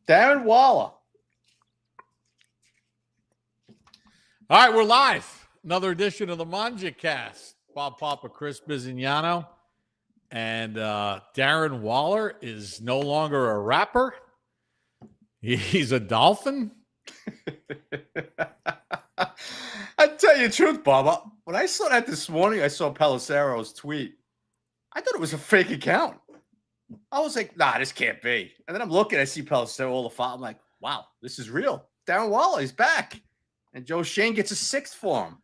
Darren Waller. All right, we're live. Another edition of the Manja Cast. Bob Papa, Chris Bizignano, and Darren Waller is no longer a rapper. He's a dolphin. I tell you the truth, Bob. When I saw that this morning, I saw Pelissero's tweet. I thought it was a fake account. I was like, nah, this can't be. And then I'm looking, I see Pelissero all the file. I'm like, wow, this is real. Darren Waller, he's back. And Joe Shane gets a sixth for him.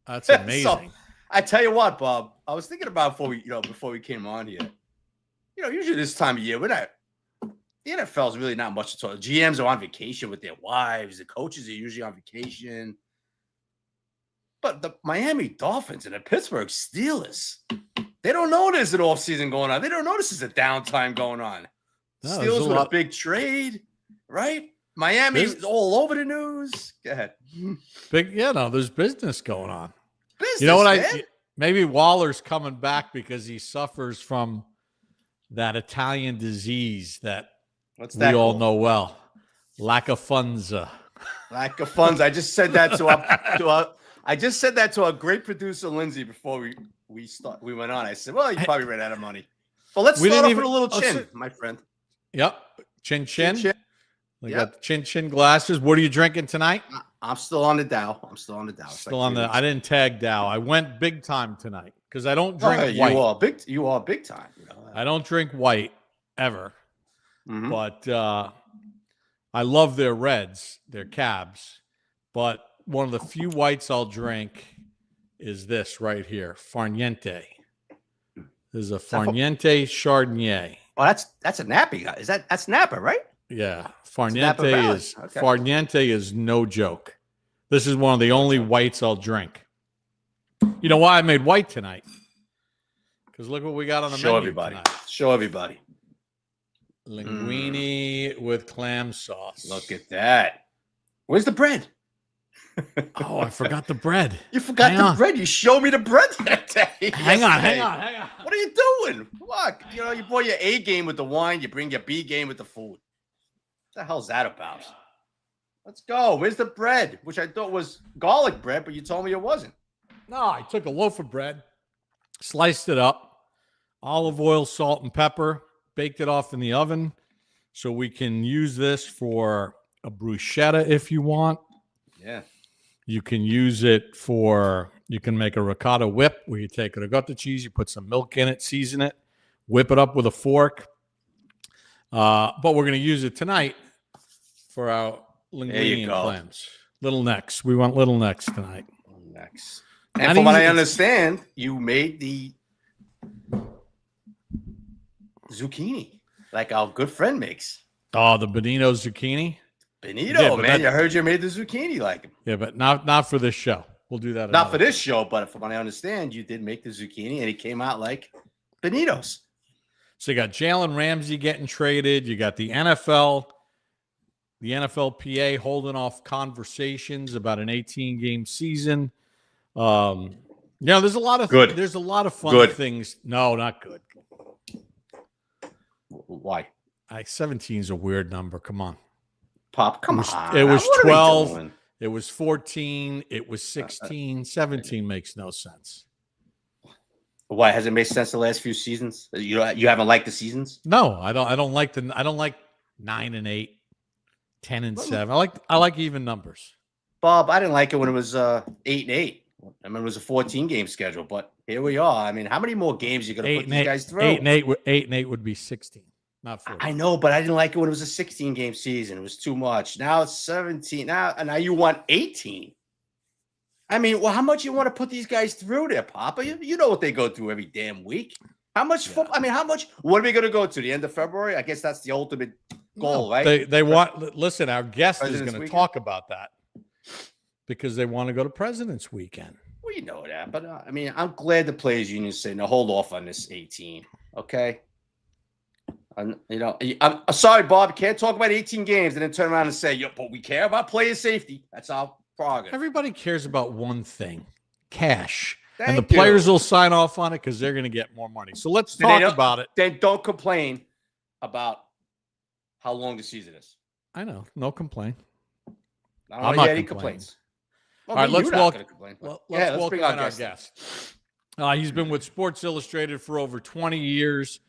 That's amazing. So, I tell you what, Bob, I was thinking about before we came on here. Usually this time of year, the NFL is really not much to talk. GMs are on vacation with their wives. The coaches are usually on vacation. But the Miami Dolphins and the Pittsburgh Steelers, they don't know there's an offseason going on. They don't know this is a downtime going on. No, Steelers with a big trade, right? Miami is all over the news. Go ahead. There's business going on. Business, you know what? Maybe Waller's coming back because he suffers from that Italian disease that we all know well. Lack of funds. Lack of funds. I just said that to our great producer Lindsay before we went on. I said, well, you probably ran out of money. But let's start off with a little chin, my friend. Yep. Chin. We got the chin glasses. What are you drinking tonight? I'm still on the Dow. I didn't tag Dow. I went big time tonight because I don't drink white. You are big time. I don't drink white ever. Mm-hmm. But I love their reds, their cabs. But one of the few whites I'll drink is this right here, Farniente. This is a Farniente Chardonnay. Oh, that's a Napa. That's Napa, right? Yeah, Farniente is no joke. This is one of the only whites I'll drink. You know why I made white tonight? Because look what we got on the menu tonight. Show everybody. Linguine with clam sauce. Look at that. Where's the bread? Oh, I forgot the bread. You forgot the bread. You showed me the bread that day. Hang on. What are you doing? Look, you brought your A game with the wine. You bring your B game with the food. What the hell's that about? Let's go. Where's the bread? Which I thought was garlic bread, but you told me it wasn't. No, I took a loaf of bread, sliced it up, olive oil, salt, and pepper, baked it off in the oven so we can use this for a bruschetta if you want. Yeah. You can use it you can make a ricotta whip where you take a ricotta cheese, you put some milk in it, season it, whip it up with a fork. But we're going to use it tonight for our linguine clams. Little necks. We want little necks tonight. Little necks. And from what I understand, you made the zucchini like our good friend makes. Oh, the Benito zucchini? Benito, man. I heard you made the zucchini like him. Yeah, but not for this show. We'll do that. Not for this show, but from what I understand, you did make the zucchini and it came out like Benito's. So you got Jalen Ramsey getting traded. You got the NFLPA holding off conversations about an 18-game season. There's a lot of good. There's a lot of fun things. No, not good. Why? 17 is a weird number. Come on, Pop. Come on. It was 12. It was 14. It was 16. 17 makes no sense. Why has it made sense the last few seasons? You haven't liked the seasons? No, I don't like 9 and 8, 10 and 7. I like even numbers. Bob, I didn't like it when it was 8 and 8. I mean, it was a 14-game schedule, but here we are. I mean, how many more games are you going to put these guys through? 8 and 8 would be 16, not 14. I know, but I didn't like it when it was a 16-game season. It was too much. Now it's 17. Now you want 18. I mean, well, how much you want to put these guys through there, Papa? You know what they go through every damn week. How much football? I mean, how much? What are we going to go to? The end of February? I guess that's the ultimate goal, right? They want. Listen, our guest is going to talk about that because they want to go to President's Weekend. We know that, but I mean, I'm glad the players' union say no. Hold off on this 18, okay? I'm sorry, Bob. Can't talk about 18 games and then turn around and say, but we care about player safety. That's our prerogative. Everybody cares about one thing: cash. And the players will sign off on it because they're going to get more money. So let's talk about it. Then don't complain about how long the season is. I know. No complaint. I don't I'm want not to hear any complaining. complaints. Well, All right, let's welcome. let's welcome bring in our guest. guest. He's been with Sports Illustrated for over 20 years,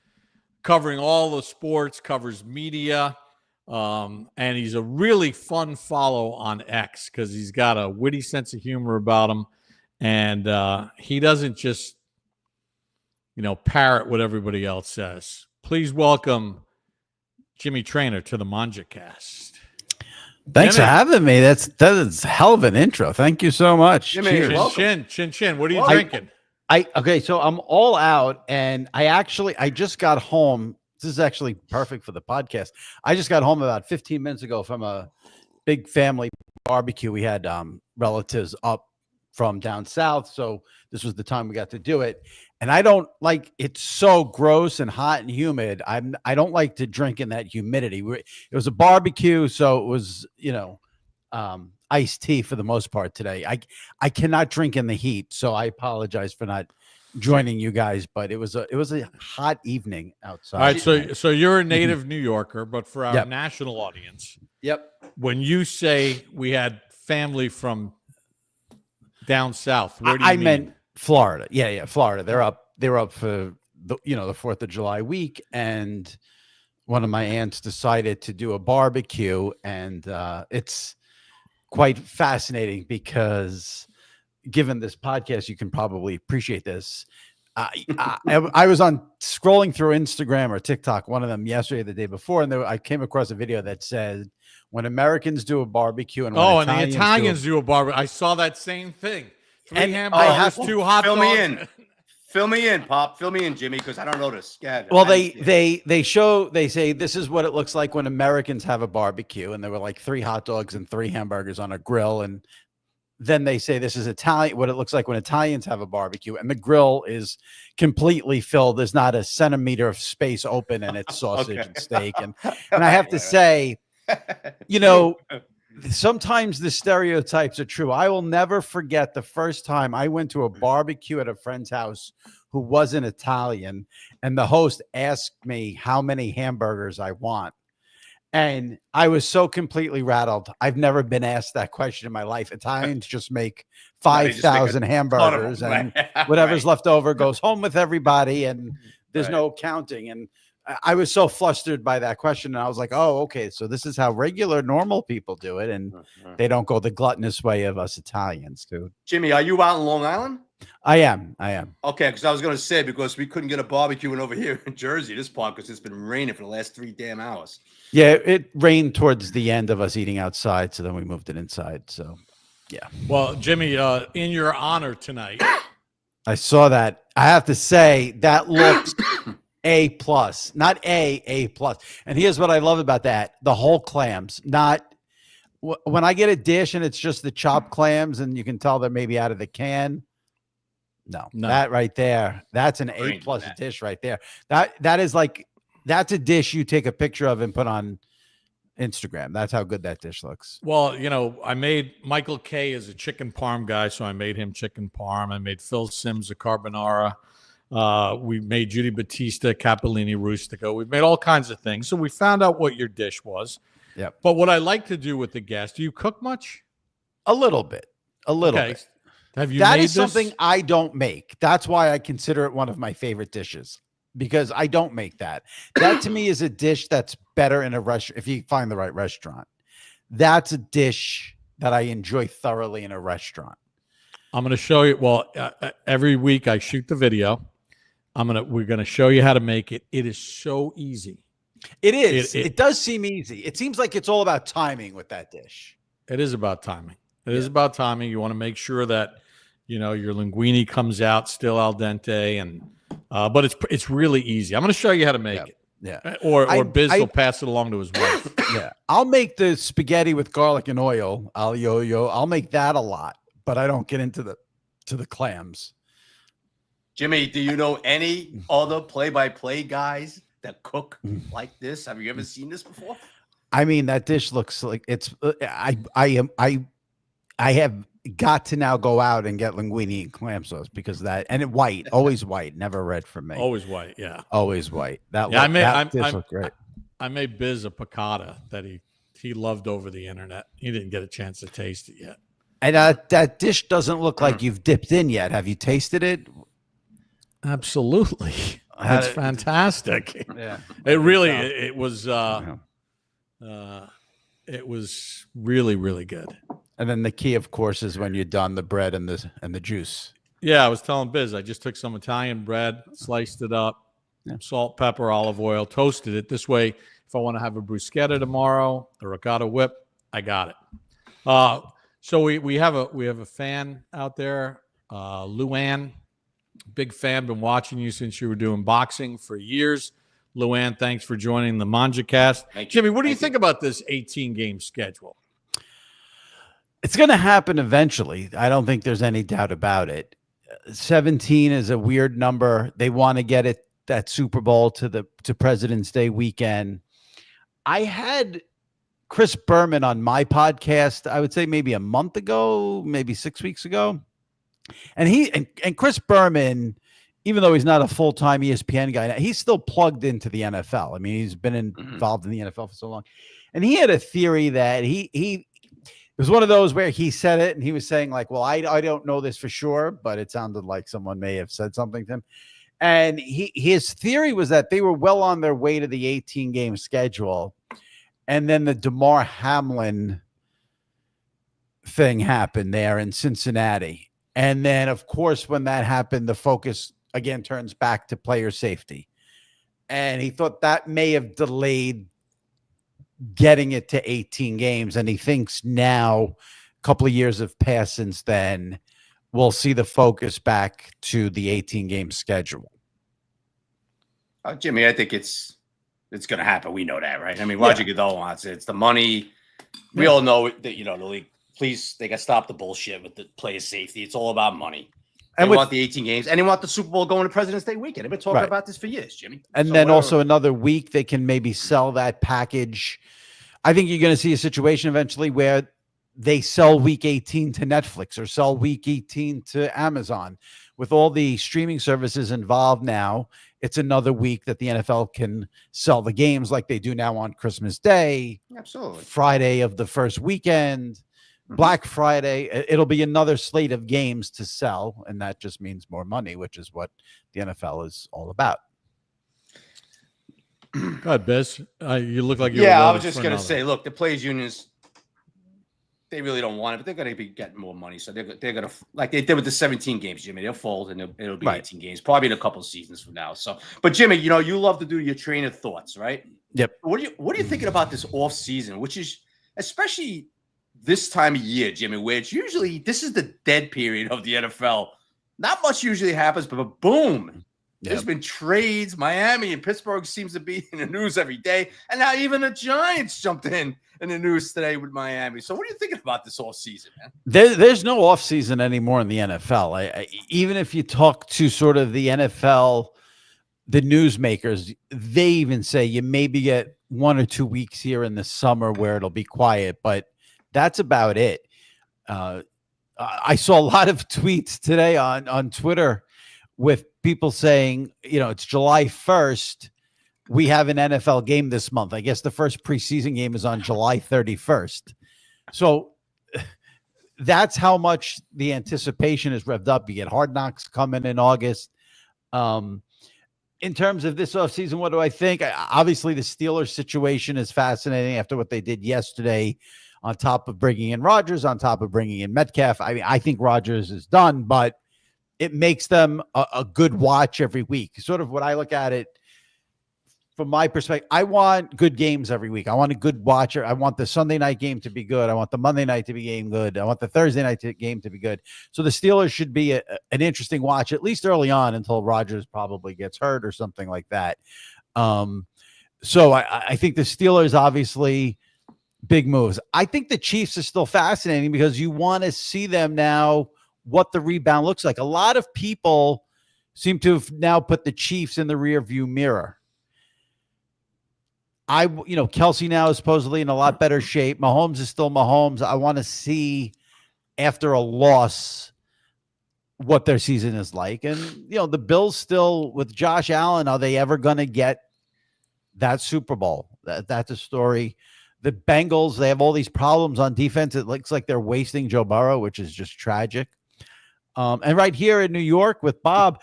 covering all the sports, covers media, and he's a really fun follow on X because he's got a witty sense of humor about him, and he doesn't just, parrot what everybody else says. Please welcome Jimmy Traina to the ManjaCast. Thanks Jimmy. for having me. That is a hell of an intro. Thank you so much. Jimmy, Cheers. welcome. Chin. What are you drinking? Okay, so I'm all out, and I just got home. This is actually perfect for the podcast. I just got home about 15 minutes ago from a big family barbecue. We had relatives up from down south, so this was the time we got to do it. And I don't like it's so gross and hot and humid. I don't like to drink in that humidity. It was a barbecue, so it was iced tea for the most part today. I cannot drink in the heat, so I apologize for not joining you guys. But it was a hot evening outside. All right, so you're a native New Yorker, but for our Yep. national audience, Yep. when you say we had family from down south, where do you I mean? meant Florida. Yeah, Florida. They were up for the 4th of July week, and one of my aunts decided to do a barbecue, and it's quite fascinating because given this podcast, you can probably appreciate this. I was scrolling through Instagram or TikTok, one of them yesterday, the day before, and I came across a video that said, when Americans do a barbecue and when the Italians do a barbecue. I saw that same thing. 3 hamburgers, 2 hot dogs. Fill me in, Pop. Fill me in, Jimmy, because I don't know this. Yeah, well, they say this is what it looks like when Americans have a barbecue, and there were like 3 hot dogs and 3 hamburgers on a grill, and then they say this is Italian, what it looks like when Italians have a barbecue, and the grill is completely filled. There's not a centimeter of space open, and it's sausage and steak, and I have to say, sometimes the stereotypes are true. I will never forget the first time I went to a barbecue at a friend's house who wasn't Italian, and the host asked me how many hamburgers I want. And I was so completely rattled. I've never been asked that question in my life. Italians just make 5,000 hamburgers, and whatever's left over goes home with everybody, and there's no counting. And I was so flustered by that question, and I was like, oh, okay, so this is how regular, normal people do it, and they don't go the gluttonous way of us Italians, dude. Jimmy, are you out in Long Island? I am. Okay, because I was going to say, because we couldn't get a barbecue in over here in Jersey, this part, because it's been raining for the last 3 damn hours. Yeah, it rained towards the end of us eating outside, so then we moved it inside, so yeah. Well, Jimmy, in your honor tonight. I saw that. I have to say, that looks A+, not A+. And here's what I love about that. The whole clams, not when I get a dish and it's just the chopped clams and you can tell they're maybe out of the can. No. That right there, that's an A+ dish right there. That is like, that's a dish you take a picture of and put on Instagram. That's how good that dish looks. Well, I made Michael K as a chicken parm guy, so I made him chicken parm. I made Phil Sims a carbonara. We made Judy Battista capellini rustico. We've made all kinds of things. So we found out what your dish was. Yep. But what I like to do with the guests, do you cook much? A little bit. bit. Have you That made is something I don't make. That's why I consider it one of my favorite dishes, because I don't make that. That to me is a dish that's better in a restaurant. If you find the right restaurant, that's a dish that I enjoy thoroughly in a restaurant. I'm going to show you. Well, every week I shoot the video. We're going to show you how to make it. It is so easy. It is. It does seem easy. It seems like it's all about timing with that dish. It is about timing. It is about timing. You want to make sure that, your linguine comes out still al dente, and but it's really easy. I'm going to show you how to make it. Yeah. Or Biz will pass it along to his wife. Yeah. I'll make the spaghetti with garlic and oil. I'll make that a lot, but I don't get into the clams. Jimmy, do you know any other play-by-play guys that cook like this? Have you ever seen this before? I mean, that dish looks like it's. I have got to now go out and get linguine and clam sauce because Always never red for me. Always white, yeah. Always white. That dish looked great. I made Biz a piccata that he loved over the internet. He didn't get a chance to taste it yet. And that dish doesn't look like you've dipped in yet. Have you tasted it? Absolutely. It's fantastic. Yeah. It really it was it was really, really good. And then the key, of course, is when you're done, the bread and the juice. Yeah, I was telling Biz, I just took some Italian bread, sliced it up, salt, pepper, olive oil, toasted it. This way, if I want to have a bruschetta tomorrow, a ricotta whip, I got it. So we have a fan out there, Luann, big fan, been watching you since you were doing boxing for years. Luann, thanks for joining the ManjaCast. Jimmy, what do you think about this 18-game schedule? It's going to happen eventually. I don't think there's any doubt about it. 17 is a weird number. They want to get it that Super Bowl to President's Day weekend. I had Chris Berman on my podcast, I would say maybe a month ago, maybe 6 weeks ago. And Chris Berman, even though he's not a full-time ESPN guy, he's still plugged into the NFL. I mean, he's been involved in the NFL for so long. And he had a theory that it was one of those where he said it and he was saying like, well, I don't know this for sure, but it sounded like someone may have said something to him. And his theory was that they were well on their way to the 18-game schedule. And then the DeMar Hamlin thing happened there in Cincinnati. And then, of course, when that happened, the focus again turns back to player safety. And he thought that may have delayed getting it to 18 games. And he thinks now, a couple of years have passed since then, we'll see the focus back to the 18-game schedule. Jimmy, I think it's going to happen. We know that, right? I mean, Roger Goodell wants it. It's the money. We all know that, the league, please, they got to stop the bullshit with the player safety. It's all about money. They want the 18 games, and they want the Super Bowl going to President's Day weekend. They've been talking about this for years, Jimmy. And so then also another week, they can maybe sell that package. I think you're going to see a situation eventually where they sell week 18 to Netflix or sell week 18 to Amazon. With all the streaming services involved now, it's another week that the NFL can sell the games like they do now on Christmas Day. Absolutely. Friday of the first weekend, Black Friday. It'll be another slate of games to sell, and that just means more money, which is what the NFL is all about. Go ahead, Biz. You look like you're I was just going to say, look, the players' unions, they really don't want it, but they're going to be getting more money. So they're going to, like they did with the 17 games, Jimmy, they'll fold and it'll be 18 games, probably in a couple of seasons from now. So, but Jimmy, you love to do your train of thoughts, right? Yep. What are you thinking about this off season, which is especially this time of year, Jimmy, where it's usually, this is the dead period of the NFL. Not much usually happens, but boom. There's been trades. Miami and Pittsburgh seems to be in the news every day. And now even the Giants jumped in the news today with Miami. So what are you thinking about this off season, man? There's no off season anymore in the NFL. Even if you talk to sort of the NFL, the newsmakers, they even say you maybe get 1 or 2 weeks here in the summer where it'll be quiet, but that's about it. I saw a lot of tweets today on Twitter with people saying, it's July 1st. We have an NFL game this month. I guess the first preseason game is on July 31st. So that's how much the anticipation is revved up. You get Hard Knocks coming in August. In terms of this offseason, what do I think? Obviously, the Steelers situation is fascinating after what they did yesterday, on top of bringing in Rodgers, on top of bringing in Metcalf. I mean, I think Rodgers is done, but it makes them a good watch every week. Sort of what I look at it from my perspective. I want good games every week. I want a good watcher. I want the Sunday night game to be good. I want the Monday night to be good. I want the Thursday night game to be good. So the Steelers should be an interesting watch, at least early on, until Rodgers probably gets hurt or something like that. So I think the Steelers, obviously, big moves. I think the Chiefs are still fascinating because you want to see them now, what the rebound looks like. A lot of people seem to have now put the Chiefs in the rearview mirror. Kelsey now is supposedly in a lot better shape. Mahomes is still Mahomes. I want to see, after a loss, what their season is like. And, the Bills still, with Josh Allen, are they ever going to get that Super Bowl. That's a story. The Bengals, they have all these problems on defense. It looks like they're wasting Joe Burrow, which is just tragic. And right here in New York with Bob,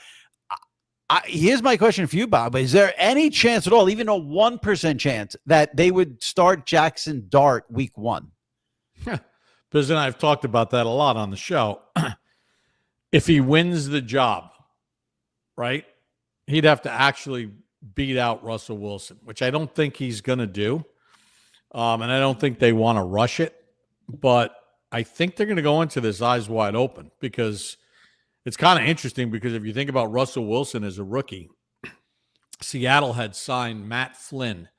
here's my question for you, Bob. Is there any chance at all, even a 1% chance, that they would start Jaxson Dart week 1? Biz and I have talked about that a lot on the show. If he wins the job, right, he'd have to actually beat out Russell Wilson, which I don't think he's going to do. And I don't think they want to rush it. But I think they're going to go into this eyes wide open, because it's kind of interesting, because if you think about Russell Wilson as a rookie, Seattle had signed Matt Flynn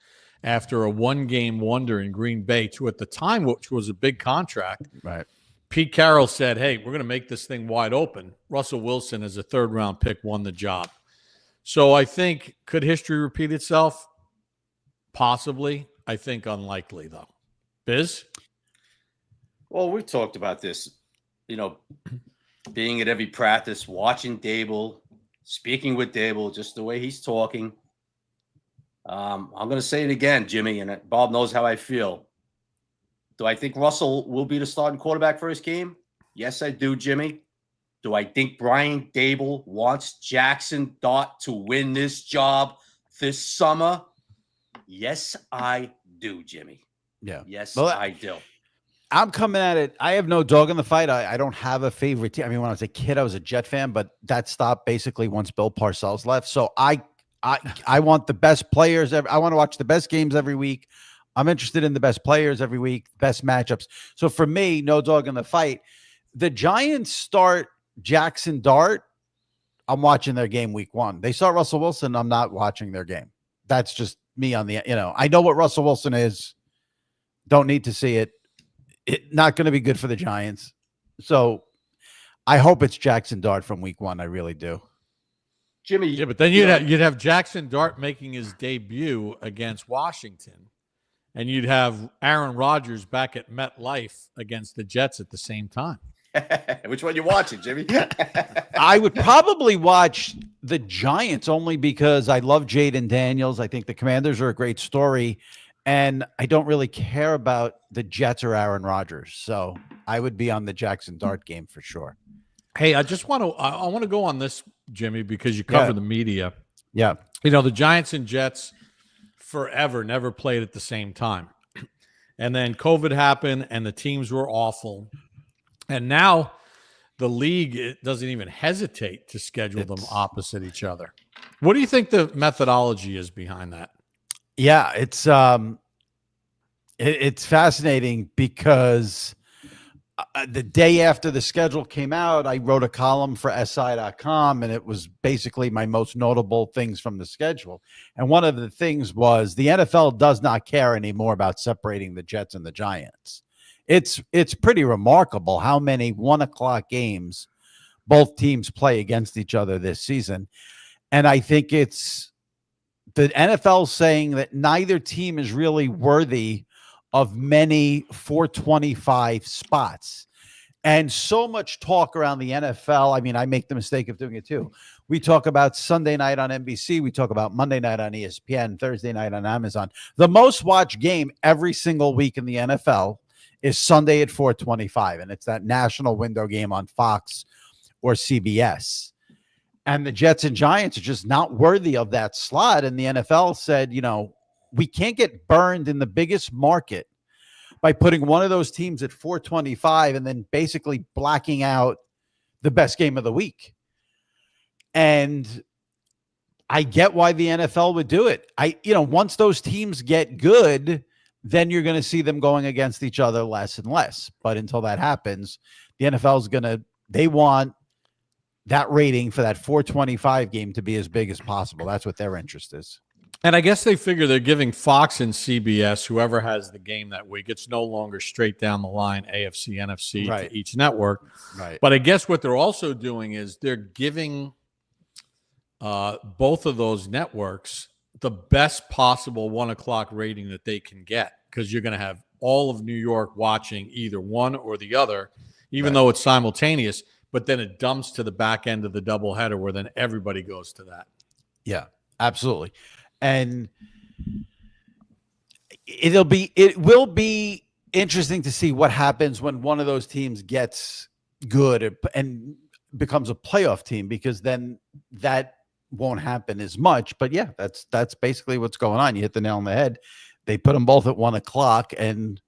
after a one-game wonder in Green Bay to, at the time, which was a big contract. Right. Pete Carroll said, hey, we're going to make this thing wide open. Russell Wilson, as a third-round pick, won the job. So I think, could history repeat itself? Possibly. I think unlikely, though. Biz? Well, we've talked about this, being at every practice, watching Dable, speaking with Dable, just the way he's talking. I'm going to say it again, Jimmy, and Bob knows how I feel. Do I think Russell will be the starting quarterback for his game? Yes, I do, Jimmy. Do I think Brian Dable wants Jaxson Dart to win this job this summer? Yes, I do, Jimmy. Yeah. Yes, well, I do. I'm coming at it. I have no dog in the fight. I don't have a favorite team. I mean, when I was a kid, I was a Jet fan, but that stopped basically once Bill Parcells left. So I want the best players. I want to watch the best games every week. I'm interested in the best players every week, best matchups. So for me, no dog in the fight. The Giants start Jaxson Dart. I'm watching their game week 1. They start Russell Wilson. I'm not watching their game. That's just me on the, I know what Russell Wilson is. Don't need to see it. Not going to be good for the Giants. So I hope it's Jaxson Dart from week 1. I really do. Jimmy. Yeah, but then you'd have Jaxson Dart making his debut against Washington, and you'd have Aaron Rodgers back at MetLife against the Jets at the same time. Which one you watching, Jimmy? I would probably watch the Giants only because I love Jaden Daniels. I think the Commanders are a great story, and I don't really care about the Jets or Aaron Rodgers. So I would be on the Jaxson Dart game for sure. Hey, I want to go on this, Jimmy, because you cover the media. Yeah. The Giants and Jets forever never played at the same time. And then COVID happened and the teams were awful. And now the league doesn't even hesitate to schedule them opposite each other. What do you think the methodology is behind that? Yeah, it's fascinating because the day after the schedule came out, I wrote a column for SI.com, and it was basically my most notable things from the schedule. And one of the things was the NFL does not care anymore about separating the Jets and the Giants. It's pretty remarkable how many 1:00 games both teams play against each other this season. And I think it's the NFL saying that neither team is really worthy of many 425 spots. And so much talk around the NFL. I mean, I make the mistake of doing it too. We talk about Sunday night on NBC. We talk about Monday night on ESPN, Thursday night on Amazon. The most watched game every single week in the NFL is Sunday at 425. And it's that national window game on Fox or CBS. And the Jets and Giants are just not worthy of that slot. And the NFL said, we can't get burned in the biggest market by putting one of those teams at 425 and then basically blacking out the best game of the week. And I get why the NFL would do it. Once those teams get good, then you're going to see them going against each other less and less. But until that happens, the NFL is they want that rating for that 425 game to be as big as possible. That's what their interest is. And I guess they figure they're giving Fox and CBS, whoever has the game that week, it's no longer straight down the line, AFC, NFC to each network. Right. But I guess what they're also doing is they're giving both of those networks the best possible 1:00 rating that they can get, because you're going to have all of New York watching either one or the other, even though it's simultaneous. But then it dumps to the back end of the doubleheader where then everybody goes to that. Yeah, absolutely. And it will be interesting to see what happens when one of those teams gets good and becomes a playoff team, because then that won't happen as much. But yeah, that's basically what's going on. You hit the nail on the head. They put them both at 1 o'clock, and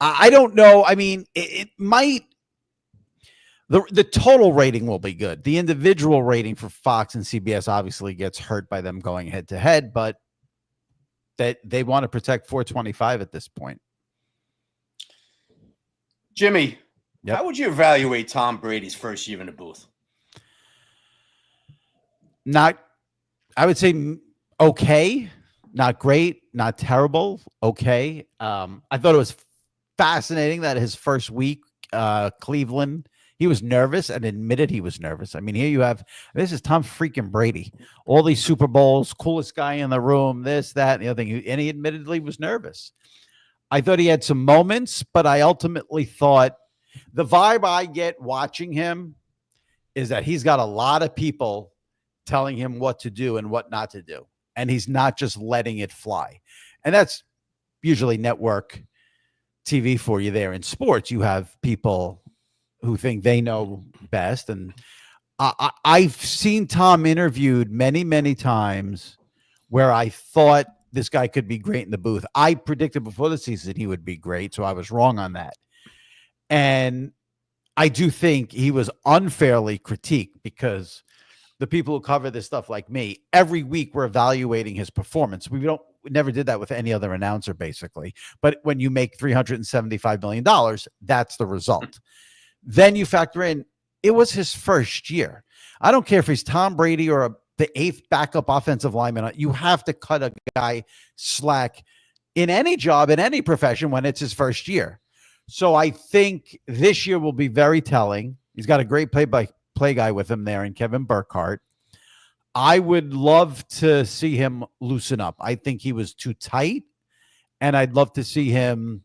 I don't know. I mean, it might. The total rating will be good. The individual rating for Fox and CBS obviously gets hurt by them going head to head, but that they want to protect 425 at this point. Jimmy, Yep. how would you evaluate Tom Brady's first year in the booth? Not, I would say okay, not great, not terrible, okay. I thought it was fascinating that his first week, Cleveland, he was nervous and admitted he was nervous. I mean, here you have, this is Tom freaking Brady, all these Super Bowls, coolest guy in the room, this, that, and the other thing. And he admittedly was nervous. I thought he had some moments, but I ultimately thought the vibe I get watching him is that he's got a lot of people telling him what to do and what not to do. And he's not just letting it fly. And that's usually network TV for you there in sports. You have people who think they know best. And I've seen Tom interviewed many, many times where I thought this guy could be great in the booth. I predicted before the season he would be great, so I was wrong on that. And I do think he was unfairly critiqued, because the people who cover this stuff like me, every week we're evaluating his performance. We never did that with any other announcer, basically. But when you make $375 million, that's the result. Then you factor in, it was his first year. I don't care if he's Tom Brady or the 8th backup offensive lineman. You have to cut a guy slack in any job, in any profession, when it's his first year. So I think this year will be very telling. He's got a great play-by-play guy with him there in Kevin Burkhardt. I would love to see him loosen up. I think he was too tight, and I'd love to see him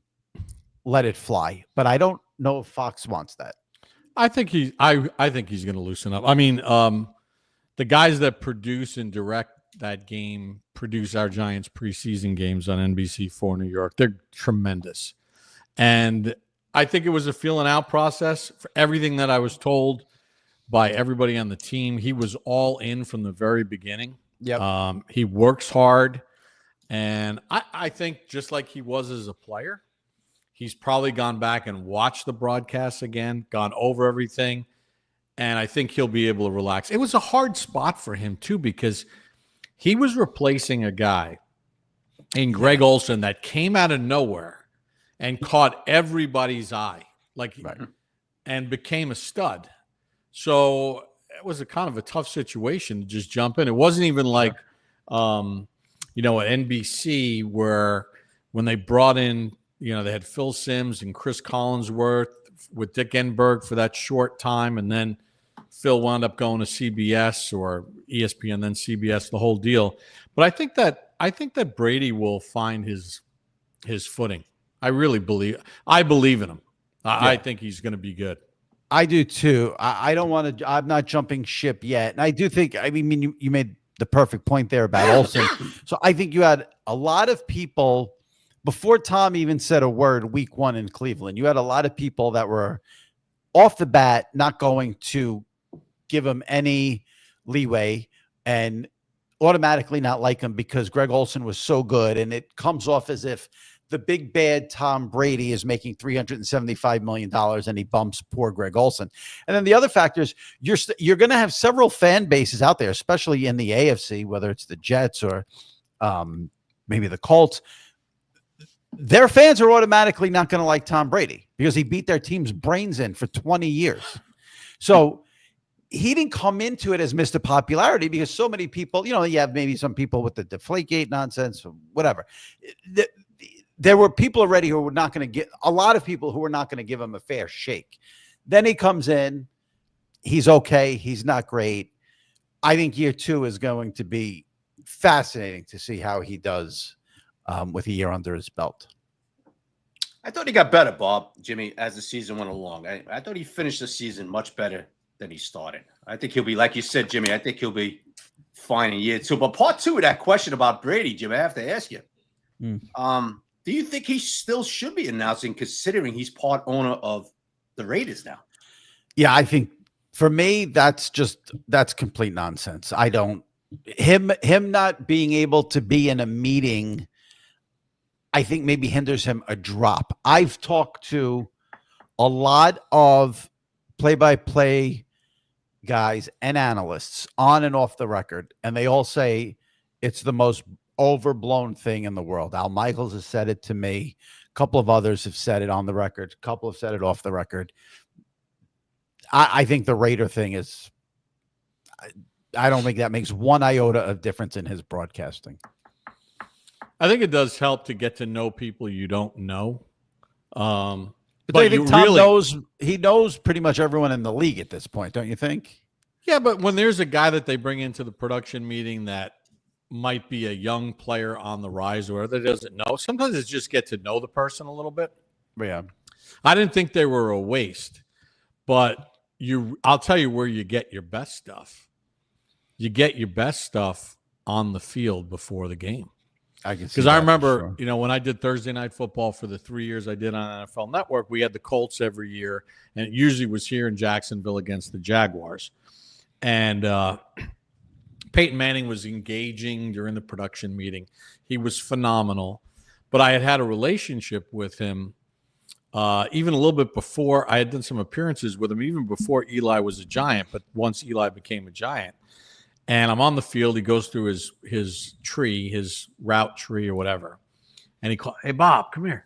let it fly. But I don't know if Fox wants that. I think he's going to loosen up. I mean, the guys that produce and direct that game produce our Giants preseason games on NBC4 New York. They're tremendous. And I think it was a feeling out process. For everything that I was told by everybody on the team, he was all in from the very beginning. Yep. He works hard. And I think just like he was as a player, he's probably gone back and watched the broadcasts again, gone over everything, and I think he'll be able to relax. It was a hard spot for him, too, because he was replacing a guy in Greg Olsen that came out of nowhere and caught everybody's eye, and became a stud. So it was a kind of a tough situation to just jump in. It wasn't even like, at NBC where when they brought in, they had Phil Simms and Chris Collinsworth with Dick Enberg for that short time. And then Phil wound up going to CBS or ESPN, then CBS, the whole deal. But I think that Brady will find his footing. I really believe in him. I think he's going to be good. I do too. I don't want to, I'm not jumping ship yet. And I do think, you made the perfect point there about Olsen. So I think you had a lot of people before Tom even said a word week 1 in Cleveland. You had a lot of people that were off the bat not going to give him any leeway and automatically not like him because Greg Olsen was so good. And it comes off as if the big bad Tom Brady is making $375 million and he bumps poor Greg Olsen. And then the other factor is you're going to have several fan bases out there, especially in the AFC, whether it's the Jets or maybe the Colts. Their fans are automatically not going to like Tom Brady because he beat their team's brains in for 20 years. So he didn't come into it as Mr. Popularity because so many people, you have maybe some people with the Deflategate nonsense or whatever. There were people already who were not going to get a lot of people who were not going to give him a fair shake. Then he comes in. He's okay. He's not great. I think year 2 is going to be fascinating to see how he does with a year under his belt. I thought he got better, Bob, Jimmy, as the season went along. I thought he finished the season much better than he started. I think he'll be, like you said, Jimmy, I think he'll be fine in year 2. But part 2 of that question about Brady, Jim, I have to ask you. Do you think he still should be announcing, considering he's part owner of the Raiders now? Yeah, I think for me, that's complete nonsense. I don't him not being able to be in a meeting, I think maybe hinders him a drop. I've talked to a lot of play-by-play guys and analysts on and off the record, and they all say it's the most overblown thing in the world. Al Michaels has said it to me. A couple of others have said it on the record. A couple have said it off the record. I think the Raider thing is, I don't think that makes one iota of difference in his broadcasting. I think it does help to get to know people you don't know. But I think Tom he knows pretty much everyone in the league at this point, don't you think? Yeah, but when there's a guy that they bring into the production meeting that might be a young player on the rise or that doesn't know, sometimes it's just get to know the person a little bit. Yeah. I didn't think they were a waste, but I'll tell you where you get your best stuff. You get your best stuff on the field before the game. Because I remember, when I did Thursday Night Football for the 3 years I did on NFL Network, we had the Colts every year, and it usually was here in Jacksonville against the Jaguars. And Peyton Manning was engaging during the production meeting. He was phenomenal. But I had a relationship with him even a little bit before. I had done some appearances with him, even before Eli was a Giant, but once Eli became a Giant. And I'm on the field. He goes through his tree, his route tree or whatever. And he called, "Hey, Bob, come here."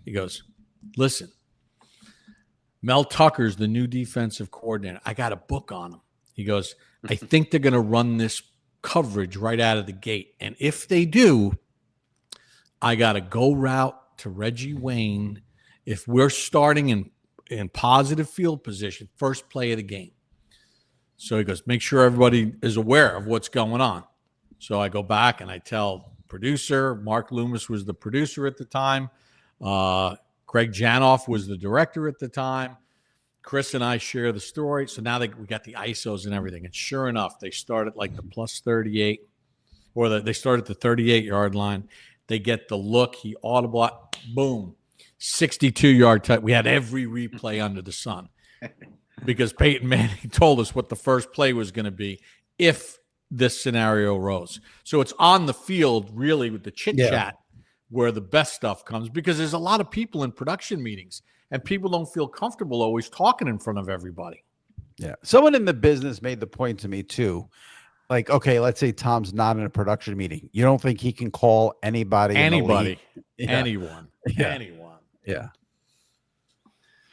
He goes, "Listen, Mel Tucker's the new defensive coordinator. I got a book on him." He goes, "I think they're going to run this coverage right out of the gate. And if they do, I got a go route to Reggie Wayne if we're starting in positive field position, first play of the game." So he goes, "Make sure everybody is aware of what's going on." So I go back and I tell producer, Mark Loomis was the producer at the time. Greg Janoff was the director at the time. Chris and I share the story. So now we got the ISOs and everything. And sure enough, they start at like the plus 38, or they start at the 38-yard line. They get the look. He audible, boom, 62-yard touch. We had every replay under the sun. Because Peyton Manning told us what the first play was going to be if this scenario arose. So it's on the field, really, with the chit-chat where the best stuff comes, because there's a lot of people in production meetings, and people don't feel comfortable always talking in front of everybody. Yeah. Someone in the business made the point to me, too. Like, okay, let's say Tom's not in a production meeting. You don't think he can call anybody? Anyone. Yeah. Anyone. Yeah.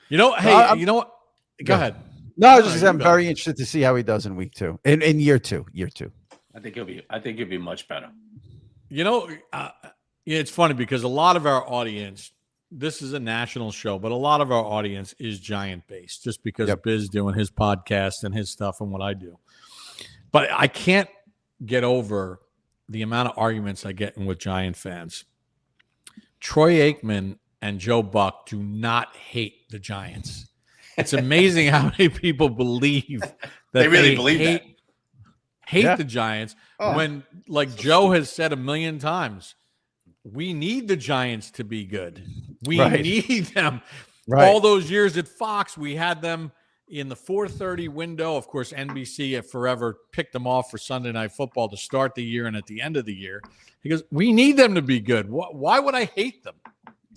Hey, you know what? Go ahead. No, I was just I'm very interested to see how he does in week 2, in year 2. I think he'll be much better. It's funny because a lot of our audience, this is a national show, but a lot of our audience is Giant based, just because Biz doing his podcast and his stuff and what I do. But I can't get over the amount of arguments I get in with Giant fans. Troy Aikman and Joe Buck do not hate the Giants. It's amazing how many people believe that they really believe hate the Giants when, like Joe has said a million times, we need the Giants to be good. We need them. All those years at Fox, we had them in the 4:30 window. Of course, NBC forever picked them off for Sunday Night Football to start the year and at the end of the year. He goes, we need them to be good. Why would I hate them?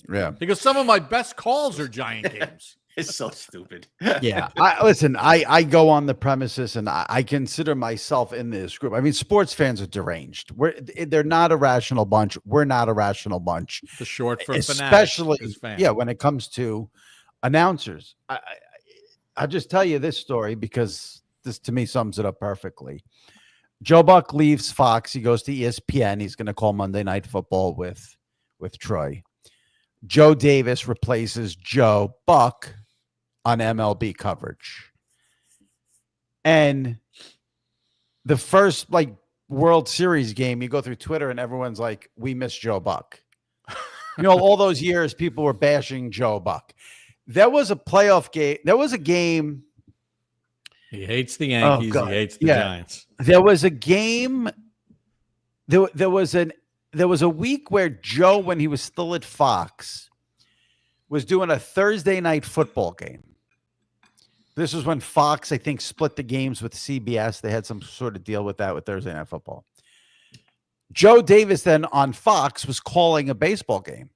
Yeah. Because some of my best calls are Giant games. It's so stupid. Yeah. I go on the premises, and I consider myself in this group. I mean, sports fans are deranged. They're not a rational bunch. We're not a rational bunch. The short for especially fans. When it comes to announcers. I'll just tell you this story because this to me sums it up perfectly. Joe Buck leaves Fox. He goes to ESPN. He's going to call Monday Night Football with Troy. Joe Davis replaces Joe Buck on MLB coverage. And the first World Series game, you go through Twitter and everyone's like, we miss Joe Buck. All those years people were bashing Joe Buck. There was a playoff game. There was a game He hates the Yankees. He God. hates the Yeah. Giants. There was a game. There was a week where Joe, when he was still at Fox, was doing a Thursday night football game. This was when Fox, I think, split the games with CBS. They had some sort of deal with that with Thursday night football. Joe Davis then on Fox was calling a baseball game.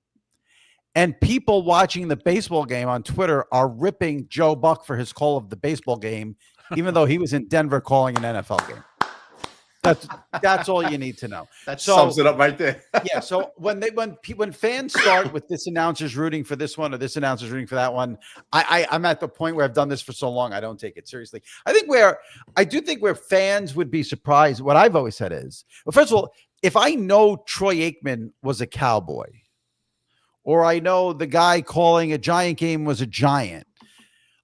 And people watching the baseball game on Twitter are ripping Joe Buck for his call of the baseball game, even though he was in Denver calling an NFL game. That's all you need to know. That sums it up right there. Yeah. So when fans start with this announcer's rooting for this one or this announcer's rooting for that one, I'm at the point where I've done this for so long, I don't take it seriously. I do think where fans would be surprised. What I've always said is, well, first of all, if I know Troy Aikman was a Cowboy, or I know the guy calling a Giant game was a Giant,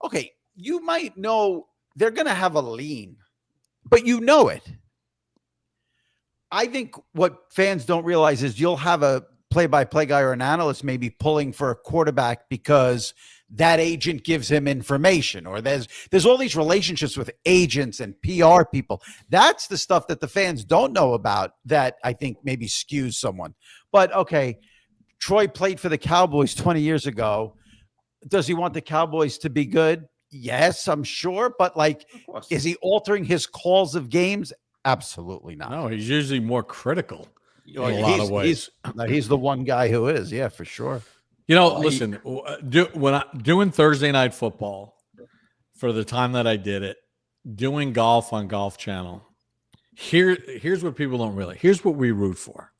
okay, you might know they're going to have a lean, but you know it. I think what fans don't realize is you'll have a play-by-play guy or an analyst maybe pulling for a quarterback because that agent gives him information, or there's all these relationships with agents and PR people. That's the stuff that the fans don't know about that I think maybe skews someone. But okay, Troy played for the Cowboys 20 years ago. Does he want the Cowboys to be good? Yes, I'm sure. But is he altering his calls of games? Absolutely not. No, he's usually more critical in a lot of ways. He's the one guy who is, yeah, for sure. Listen, when doing Thursday night football for the time that I did it, doing golf on Golf Channel, here's what people don't realize. Here's what we root for.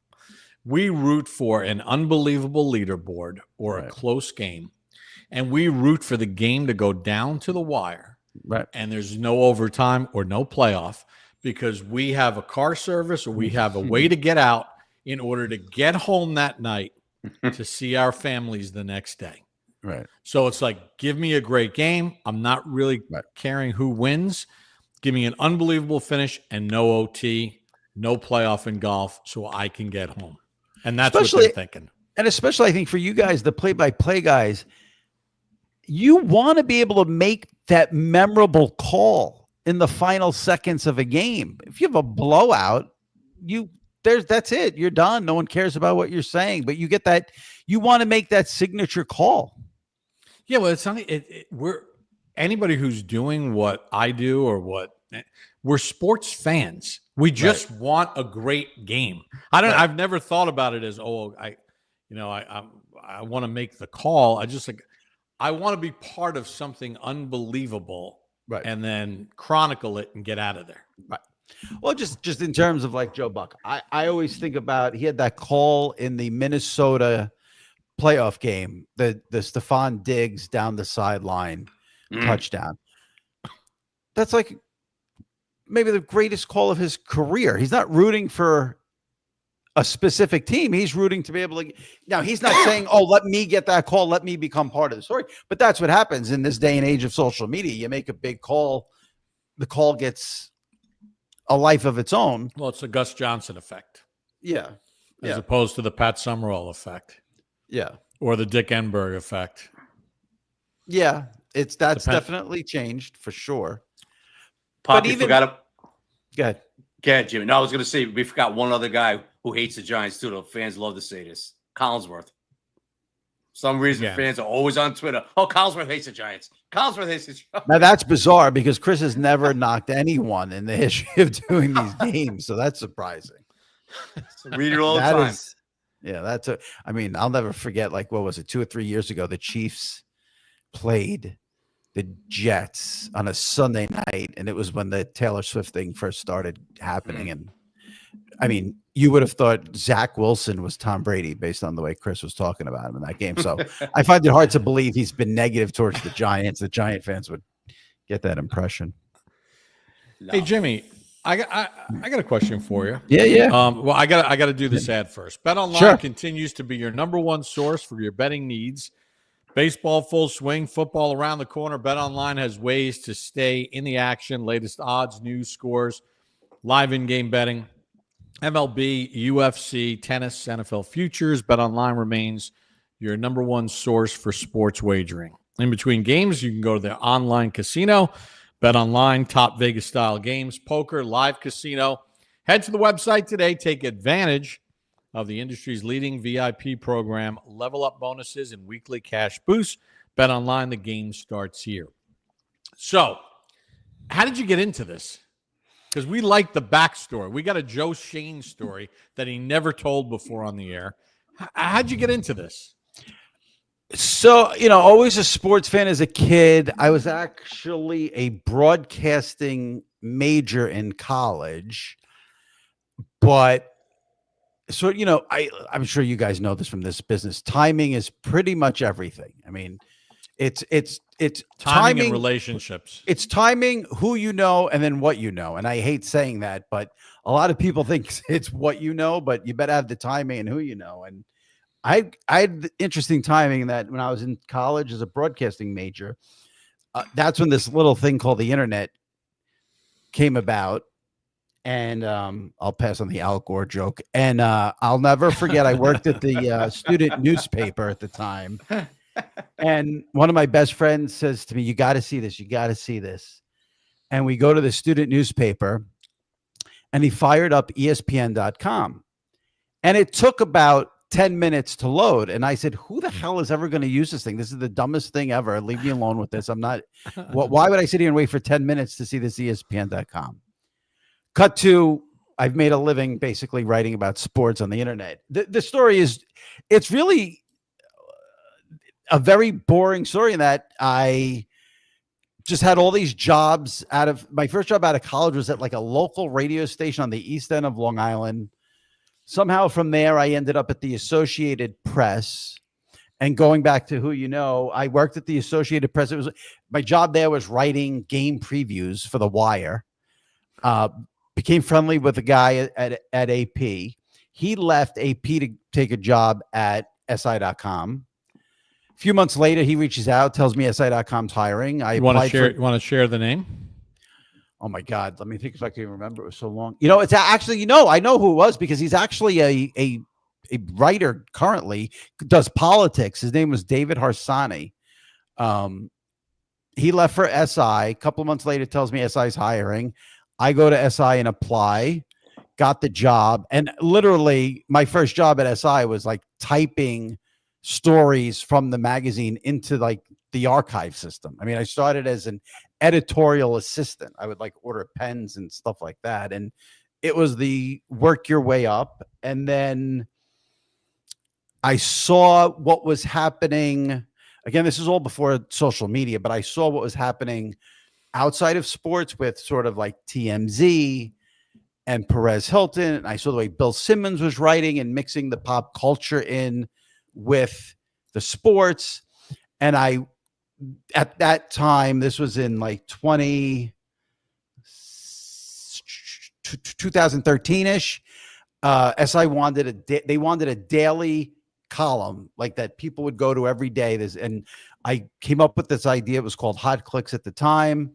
We root for an unbelievable leaderboard or a close game, and we root for the game to go down to the wire, right? And there's no overtime or no playoff, because we have a car service or we have a way to get out in order to get home that night to see our families the next day. Right. So it's like, give me a great game. I'm not really caring who wins. Give me an unbelievable finish and no OT, no playoff in golf, so I can get home. And that's what they're thinking. And especially, I think, for you guys, the play-by-play guys, you want to be able to make that memorable call in the final seconds of a game. If you have a blowout, that's it. You're done. No one cares about what you're saying, but you get that. You want to make that signature call. Yeah, well, it's something. We're anybody who's doing what I do or we're sports fans. We just want a great game. I've never thought about it as I want to make the call. I want to be part of something unbelievable. Right. And then chronicle it and get out of there. Right. Well, just in terms of Joe Buck, I always think about, he had that call in the Minnesota playoff game, the Stephon Diggs down the sideline touchdown. That's maybe the greatest call of his career. He's not rooting for a specific team. He's rooting to be able to. Now, he's not saying, "Oh, let me get that call. Let me become part of the story." But that's what happens in this day and age of social media. You make a big call, the call gets a life of its own. Well, it's the Gus Johnson effect. Yeah. As opposed to the Pat Summerall effect. Yeah. Or the Dick Enberg effect. Yeah. That's definitely changed for sure. Pop, you forgot him. Go ahead. Go ahead, Jimmy. No, I was going to say, we forgot one other guy who hates the Giants, too. The fans love to say this. Collinsworth. For some reason, fans are always on Twitter. Oh, Collinsworth hates the Giants. Collinsworth hates the Giants. Now, that's bizarre because Chris has never knocked anyone in the history of doing these games. So that's surprising. So read it all the time. I'll never forget, what was it, 2 or 3 years ago, the Chiefs played the Jets on a Sunday night, and it was when the Taylor Swift thing first started happening. And I mean, you would have thought Zach Wilson was Tom Brady based on the way Chris was talking about him in that game. So I find it hard to believe he's been negative towards the Giants. The Giant fans would get that impression. No. Hey, Jimmy, I got a question for you. Yeah. Well, I got to do this ad first. BetOnline continues to be your number one source for your betting needs. Baseball full swing, football around the corner. BetOnline has ways to stay in the action, latest odds, news, scores, live in-game betting, MLB, UFC, tennis, NFL futures. BetOnline remains your number one source for sports wagering. In between games, you can go to their online casino, Bet online, top Vegas style games, poker, live casino. Head to the website today. Take advantage of the industry's leading VIP program, level up bonuses and weekly cash boosts. Bet online, the game starts here. So, how did you get into this? Because we like the backstory. We got a Joe Shane story that he never told before on the air. How'd you get into this? So, always a sports fan as a kid. I was actually a broadcasting major in college, but I'm sure you guys know this from this business. Timing is pretty much everything. I mean, it's timing and relationships. It's timing, who you know, and then what you know. And I hate saying that, but a lot of people think it's what you know, but you better have the timing and who you know. And I had interesting timing that when I was in college as a broadcasting major, that's when this little thing called the internet came about. And I'll pass on the Al Gore joke. And I'll never forget, I worked at the student newspaper at the time. And one of my best friends says to me, you got to see this. You got to see this. And we go to the student newspaper and he fired up ESPN.com. And it took about 10 minutes to load. And I said, who the hell is ever going to use this thing? This is the dumbest thing ever. Leave me alone with this. I'm not. Why would I sit here and wait for 10 minutes to see this ESPN.com? Cut to, I've made a living basically writing about sports on the internet. The story is, it's really a very boring story in that I just had all these jobs my first job out of college was at like a local radio station on the east end of Long Island. Somehow from there, I ended up at the Associated Press. And going back to who you know, I worked at the Associated Press. My job there was writing game previews for The Wire. Became friendly with a guy at AP. He left AP to take a job at SI.com. A few months later, he reaches out, tells me SI.com's hiring. You want to share the name? Oh my God. Let me think if I can remember. It was so long. It's actually, I know who it was because he's actually a writer currently, does politics. His name was David Harsani. He left for SI. A couple of months later, tells me SI's hiring. I go to SI and apply, got the job. And literally my first job at SI was like typing stories from the magazine into like the archive system. I mean, I started as an editorial assistant. I would like order pens and stuff like that. And it was the work your way up. And then I saw what was happening. Again, this is all before social media, but I saw what was happening outside of sports with sort of like TMZ and Perez Hilton. And I saw the way Bill Simmons was writing and mixing the pop culture in with the sports. And at that time, this was in like 2013-ish, SI wanted they wanted a daily column like that people would go to every day. And I came up with this idea. It was called Hot Clicks at the time.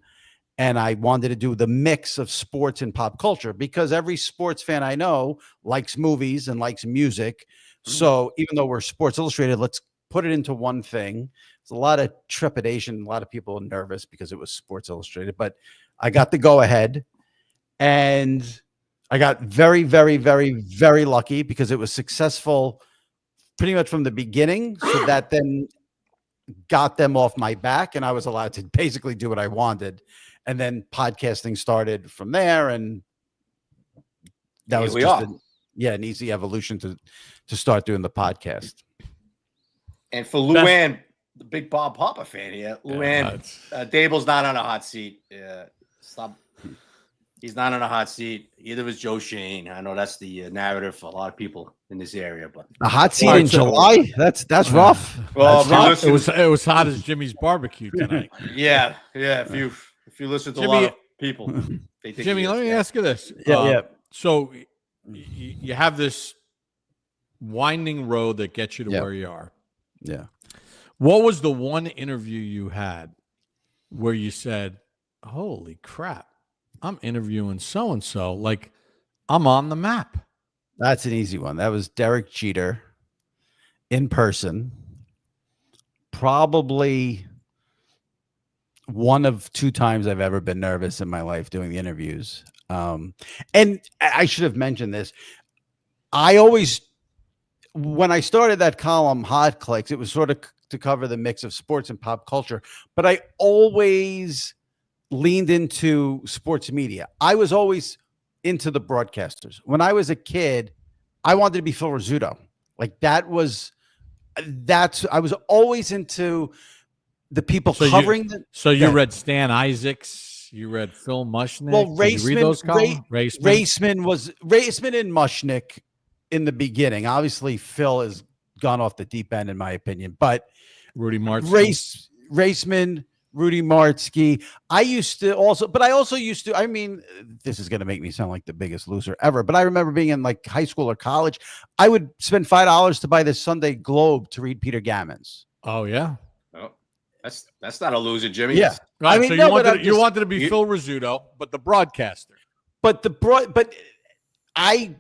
And I wanted to do the mix of sports and pop culture because every sports fan I know likes movies and likes music. So even though we're Sports Illustrated, let's put it into one thing. There's a lot of trepidation. A lot of people nervous because it was Sports Illustrated, but I got the go ahead and I got very, very, very, very lucky because it was successful pretty much from the beginning. So that then got them off my back and I was allowed to basically do what I wanted. And then podcasting started from there. And that was just an easy evolution to start doing the podcast. And for Luann, the big Bob Papa fan here, Luann, Dable's not on a hot seat. Stop. He's not on a hot seat. Either was Joe Shane. I know that's the narrative for a lot of people in this area, but a hot seat in July. That's rough. Well, that's rough. It was hot as Jimmy's barbecue tonight. Yeah. If you listen to Jimmy, a lot of people, they think Jimmy, let me ask you this. So you have this winding road that gets you to where you are. Yeah. What was the one interview you had where you said, "Holy crap, I'm interviewing so-and-so, like I'm on the map"? That's an easy one. That was Derek Jeter in person. Probably one of two times I've ever been nervous in my life doing the interviews. And I should have mentioned this. I always, when I started that column, Hot Clicks, it was sort of to cover the mix of sports and pop culture, but I always leaned into sports media. I was always into the broadcasters. When I was a kid, I wanted to be Phil Rizzuto. Like I was always into the people covering. So you read Stan Isaacs, you read Phil Mushnick. Well, Did you read those columns? Raceman and Mushnick in the beginning. Obviously, Phil has gone off the deep end, in my opinion. But Rudy Martzke. Raceman, Rudy Martzke. I also used to. I mean, this is going to make me sound like the biggest loser ever. But I remember being in like high school or college. I would spend $5 to buy the Sunday Globe to read Peter Gammons. Oh yeah. Oh, that's not a loser, Jimmy. Yeah. Right, I mean, so you wanted to be Phil Rizzuto, but the broadcaster. But I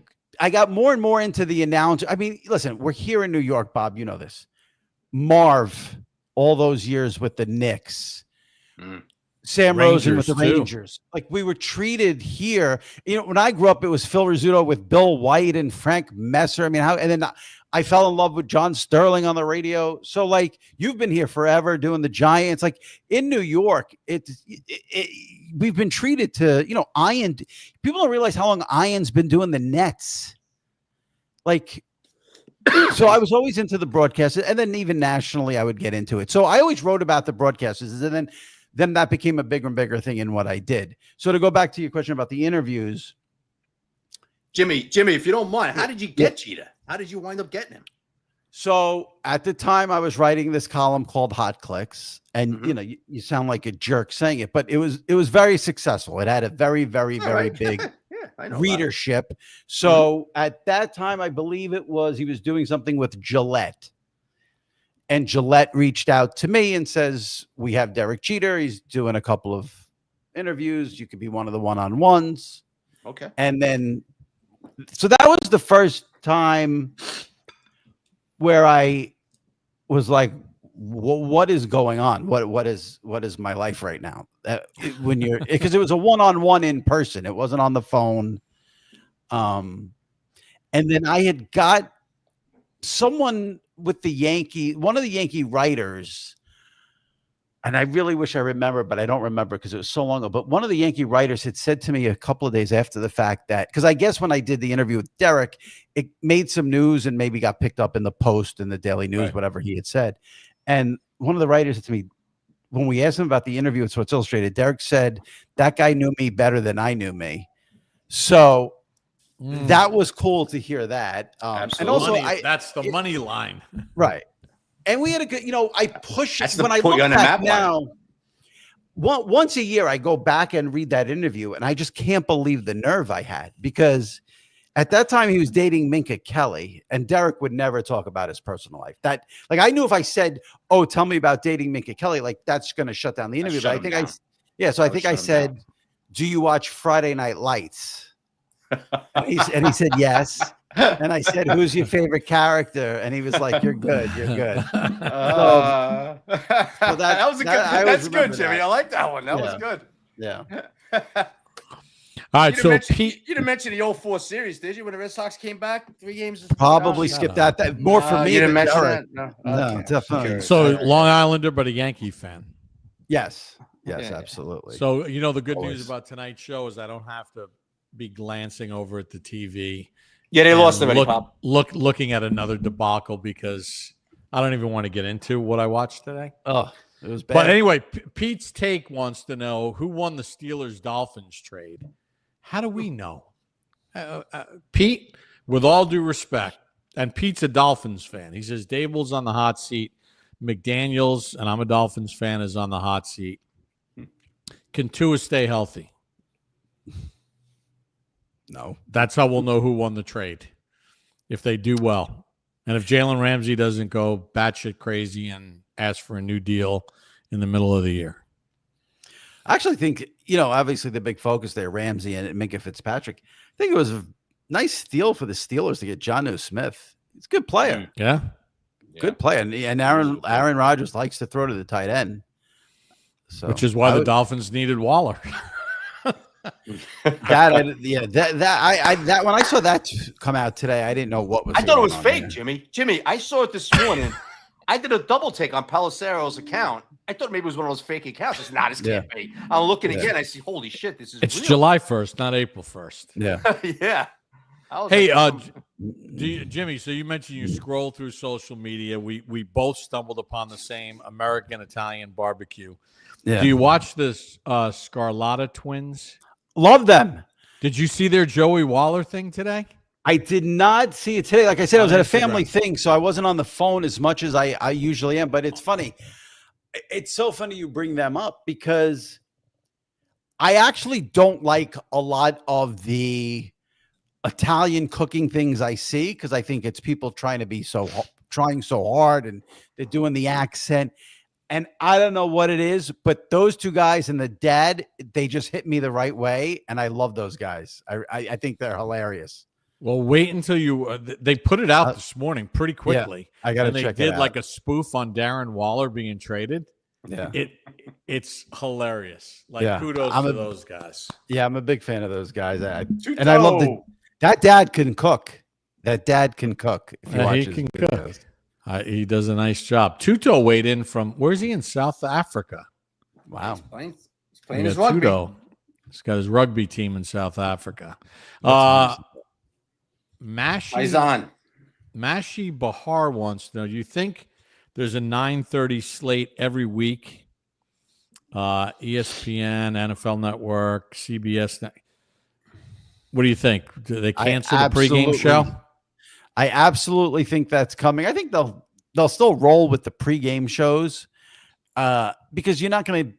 got more and more into the announcer. I mean, listen, we're here in New York, Bob. You know this. Marv, all those years with the Knicks, Sam Rosen with the Rangers. Like we were treated here. You know, when I grew up, it was Phil Rizzuto with Bill White and Frank Messer. I mean, and then I fell in love with John Sterling on the radio. So like you've been here forever doing the Giants. Like in New York, we've been treated to, Ian. People don't realize how long Ian's been doing the Nets. Like, so I was always into the broadcast, and then even nationally I would get into it. So I always wrote about the broadcasters, and then that became a bigger and bigger thing in what I did. So to go back to your question about the interviews. Jimmy, if you don't mind, how did you get Cheetah? How did you wind up getting him? So at the time I was writing this column called Hot Clicks, and you sound like a jerk saying it, but it was very successful. It had a very, very, very big readership. So at that time, I believe he was doing something with Gillette, and Gillette reached out to me and says, we have Derek Jeter. He's doing a couple of interviews. You could be one of the one-on-ones. Okay. And then, so that was the first time where I was like, what is going on? What is my life right now? When you're, because it was a one-on-one in person, it wasn't on the phone. And then I had got someone with one of the Yankee writers, and I really wish I remember, but I don't remember because it was so long ago. But one of the Yankee writers had said to me a couple of days after the fact that, because I guess when I did the interview with Derek, it made some news and maybe got picked up in the Post and the Daily News, whatever he had said. And one of the writers said to me, when we asked him about the interview with Sports Illustrated, Derek said, that guy knew me better than I knew me. So that was cool to hear that. And also, that's the money line. Right. And we had a good, I push That's when I look back now. Once a year, I go back and read that interview, and I just can't believe the nerve I had, because at that time he was dating Minka Kelly, and Derek would never talk about his personal life. That, like, I knew if I said, "Oh, tell me about dating Minka Kelly," like that's going to shut down the interview. But I think I said, "Do you watch Friday Night Lights?" and he said yes. And I said, "Who's your favorite character?" And he was like, "You're good. You're good." That was a good. That's good, Jimmy. I like that one. That was good. Yeah. All right. So Pete, you didn't mention the 04 series, did you? When the Red Sox came back 3 games. Probably skip that. That more for me. You didn't mention that. No, okay. Definitely. So Long Islander, but a Yankee fan. Yes. Yes, absolutely. So the good news about tonight's show is I don't have to be glancing over at the TV. Yeah, they lost already, Pop. Looking at another debacle, because I don't even want to get into what I watched today. Oh, it was bad. But anyway, Pete's Take wants to know who won the Steelers-Dolphins trade. How do we know? Pete, with all due respect, and Pete's a Dolphins fan. He says Dable's on the hot seat. McDaniels, and I'm a Dolphins fan, is on the hot seat. Can Tua stay healthy? No. That's how we'll know who won the trade, if they do well. And if Jalen Ramsey doesn't go batshit crazy and ask for a new deal in the middle of the year. I actually think, obviously the big focus there, Ramsey and Minka Fitzpatrick. I think it was a nice steal for the Steelers to get Jonnu Smith. He's a good player. Yeah. Good player. And Aaron Rodgers likes to throw to the tight end. So which is why the Dolphins needed Waller. that when I saw that come out today, I didn't know what was. I thought it was going on fake, there. Jimmy. Jimmy, I saw it this morning. I did a double take on Palisero's account. I thought maybe it was one of those fake accounts. It's not. This can't be. I'm looking again. I see. Holy shit! This is. It's real. July 1st, not April 1st. Yeah. Yeah. Hey, Jimmy. So you mentioned you scroll through social media. We both stumbled upon the same American Italian barbecue. Yeah. Do you watch this Scarlatta twins? Love them. Did you see their Joey Waller thing today? I did not see it today. Like I said, I was On at a Instagram. family thing, so I wasn't on the phone as much as I usually am. But it's funny. It's so funny you bring them up because I actually don't like a lot of the Italian cooking things I see because I think it's people trying so hard and they're doing the accent. And I don't know what it is, but those two guys and the dad, they just hit me the right way. And I love those guys. I think they're hilarious. Well, wait until you. They put it out this morning pretty quickly. I got to check it out. They did like a spoof on Darren Waller being traded. Yeah, it's hilarious. Like kudos to those guys. Yeah, I'm a big fan of those guys. And I love that dad can cook. That dad can cook. If you watch he can cook. He does a nice job. Tuto weighed in from where's he in South Africa? Wow, he's playing his rugby. Tuto. He's got his rugby team in South Africa. Mashi Bahar wants to know, do you think there's a 9:30 slate every week? ESPN, NFL Network, CBS. What do you think? Do they cancel the pregame show? I absolutely think that's coming. I think they'll still roll with the pregame shows because you're not going to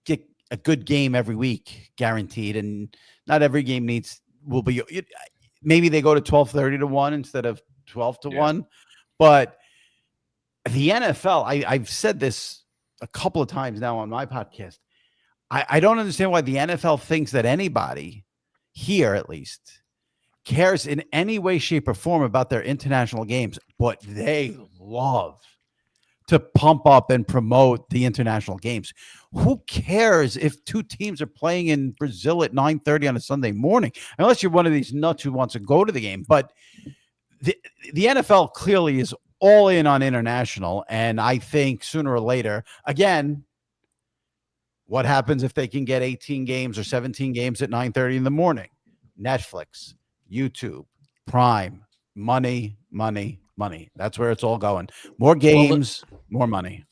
get a good game every week guaranteed, and not every game will be. Maybe they go to 12:30 to 1 instead of 12 to 1. But the NFL, I've said this a couple of times now on my podcast. I don't understand why the NFL thinks that anybody here, at least, cares in any way, shape, or form about their international games, but they love to pump up and promote the international games. Who cares if two teams are playing in Brazil at 9:30 on a Sunday morning, unless you're one of these nuts who wants to go to the game. But the NFL clearly is all in on international, and I think sooner or later, again, what happens if they can get 18 games or 17 games at 9:30 in the morning? Netflix, YouTube, Prime, money. That's where it's all going. More games, more money.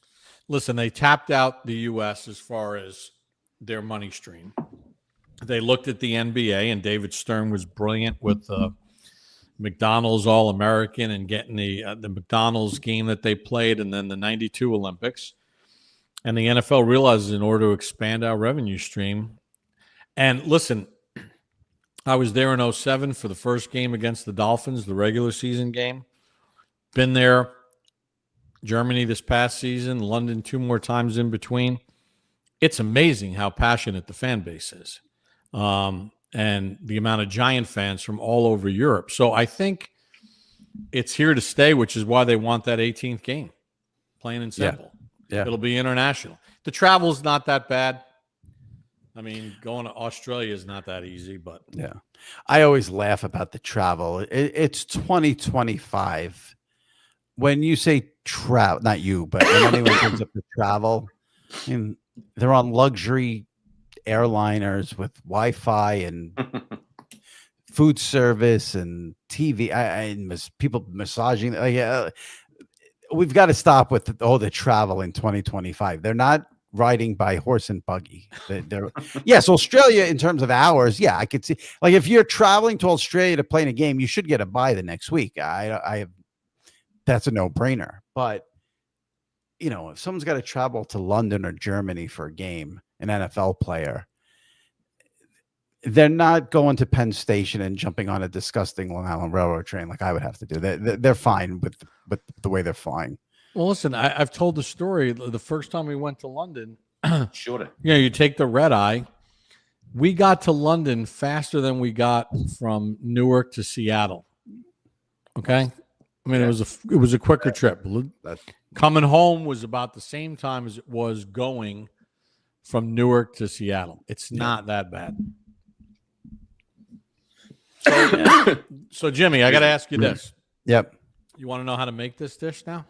Listen, they tapped out the U.S. as far as their money stream. They looked at the NBA, and David Stern was brilliant with McDonald's All-American and getting the McDonald's game that they played, and then the 92 Olympics. And the NFL realizes in order to expand our revenue stream. And listen, I was there in 2007 for the first game against the Dolphins, the regular season game. Been there, Germany this past season, London 2 more times in between. It's amazing how passionate the fan base is, and the amount of Giant fans from all over Europe. So I think it's here to stay, which is why they want that 18th game, plain and simple. Yeah. It'll be international. The travel's not that bad. I mean, going to Australia is not that easy, but yeah, I always laugh about the travel. It's 2025. When you say travel, not you, but when anyone comes up to travel, I mean, they're on luxury airliners with Wi-Fi and food service and TV and people massaging. We've got to stop with the travel in 2025. They're not riding by horse and buggy. Yes, Australia in terms of hours. Yeah, I could see. Like if you're traveling to Australia to play in a game, you should get a bye the next week. That's a no-brainer. But if someone's got to travel to London or Germany for a game, an NFL player, they're not going to Penn Station and jumping on a disgusting Long Island Railroad train like I would have to do. They're fine with the way they're flying. Well, listen, I've told the story. The first time we went to London, sure. You take the red eye. We got to London faster than we got from Newark to Seattle. Okay, I mean it was a quicker trip. Coming home was about the same time as it was going from Newark to Seattle. It's not that bad. So Jimmy, I got to ask you this. Yep. You want to know how to make this dish now?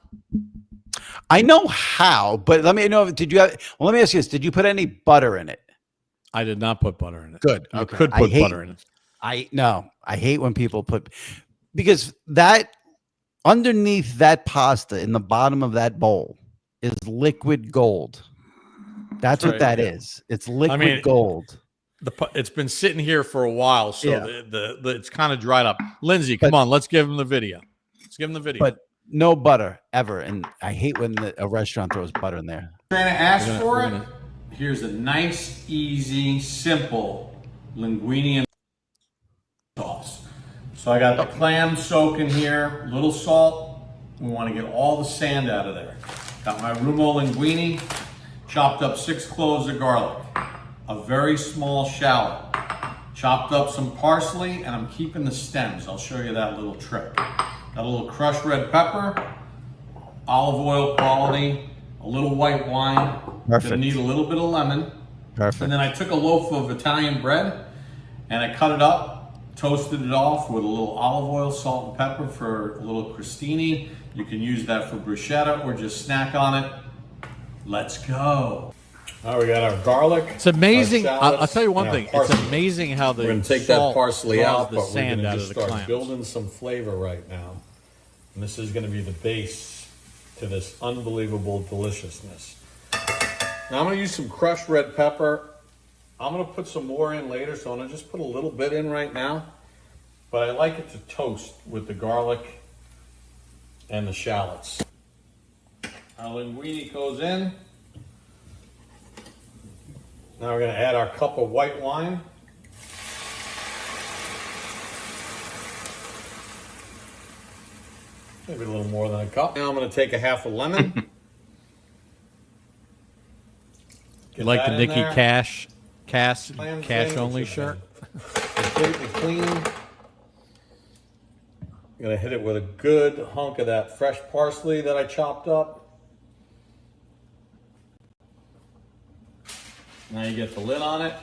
I know how, but let me know. Did you have? Well, let me ask you this: did you put any butter in it? I did not put butter in it. Good. You Okay. could put butter in it. I hate when people put, because that underneath that pasta in the bottom of that bowl is liquid gold. That's what that is. It's liquid gold. It's been sitting here for a while, so it's kind of dried up. Lindsay, come on, let's give him the video. Let's give him the video. But no butter ever, and I hate when a restaurant throws butter in there. Traina asked for it. Here's a nice, easy, simple linguine and sauce. So I got the clam soaking here, little salt. We want to get all the sand out of there. Got my rumo linguine, chopped up 6 cloves of garlic, a very small shallot, chopped up some parsley, and I'm keeping the stems. I'll show you that little trick. Got a little crushed red pepper, olive oil quality, a little white wine. Perfect. Gonna need a little bit of lemon. Perfect. And then I took a loaf of Italian bread and I cut it up, toasted it off with a little olive oil, salt, and pepper for a little crostini. You can use that for bruschetta or just snack on it. Let's go. All right, we got our garlic. It's amazing. our I'll shallots, tell you one and our thing. It's parsley. amazing how the We're going to take that salt parsley draws out, the but we're sand going to out just of the start clams. building some flavor right now. And this is going to be the base to this unbelievable deliciousness. Now I'm going to use some crushed red pepper. I'm going to put some more in later, so I'm going to just put a little bit in right now. But I like it to toast with the garlic and the shallots. Our linguine goes in. Now we're going to add our cup of white wine. Maybe a little more than a cup. Now I'm going to take a half a lemon. You like the Nikki Cash Clam cash sandwich only is shirt? Completely clean. I'm going to hit it with a good hunk of that fresh parsley that I chopped up. Now you get the lid on it,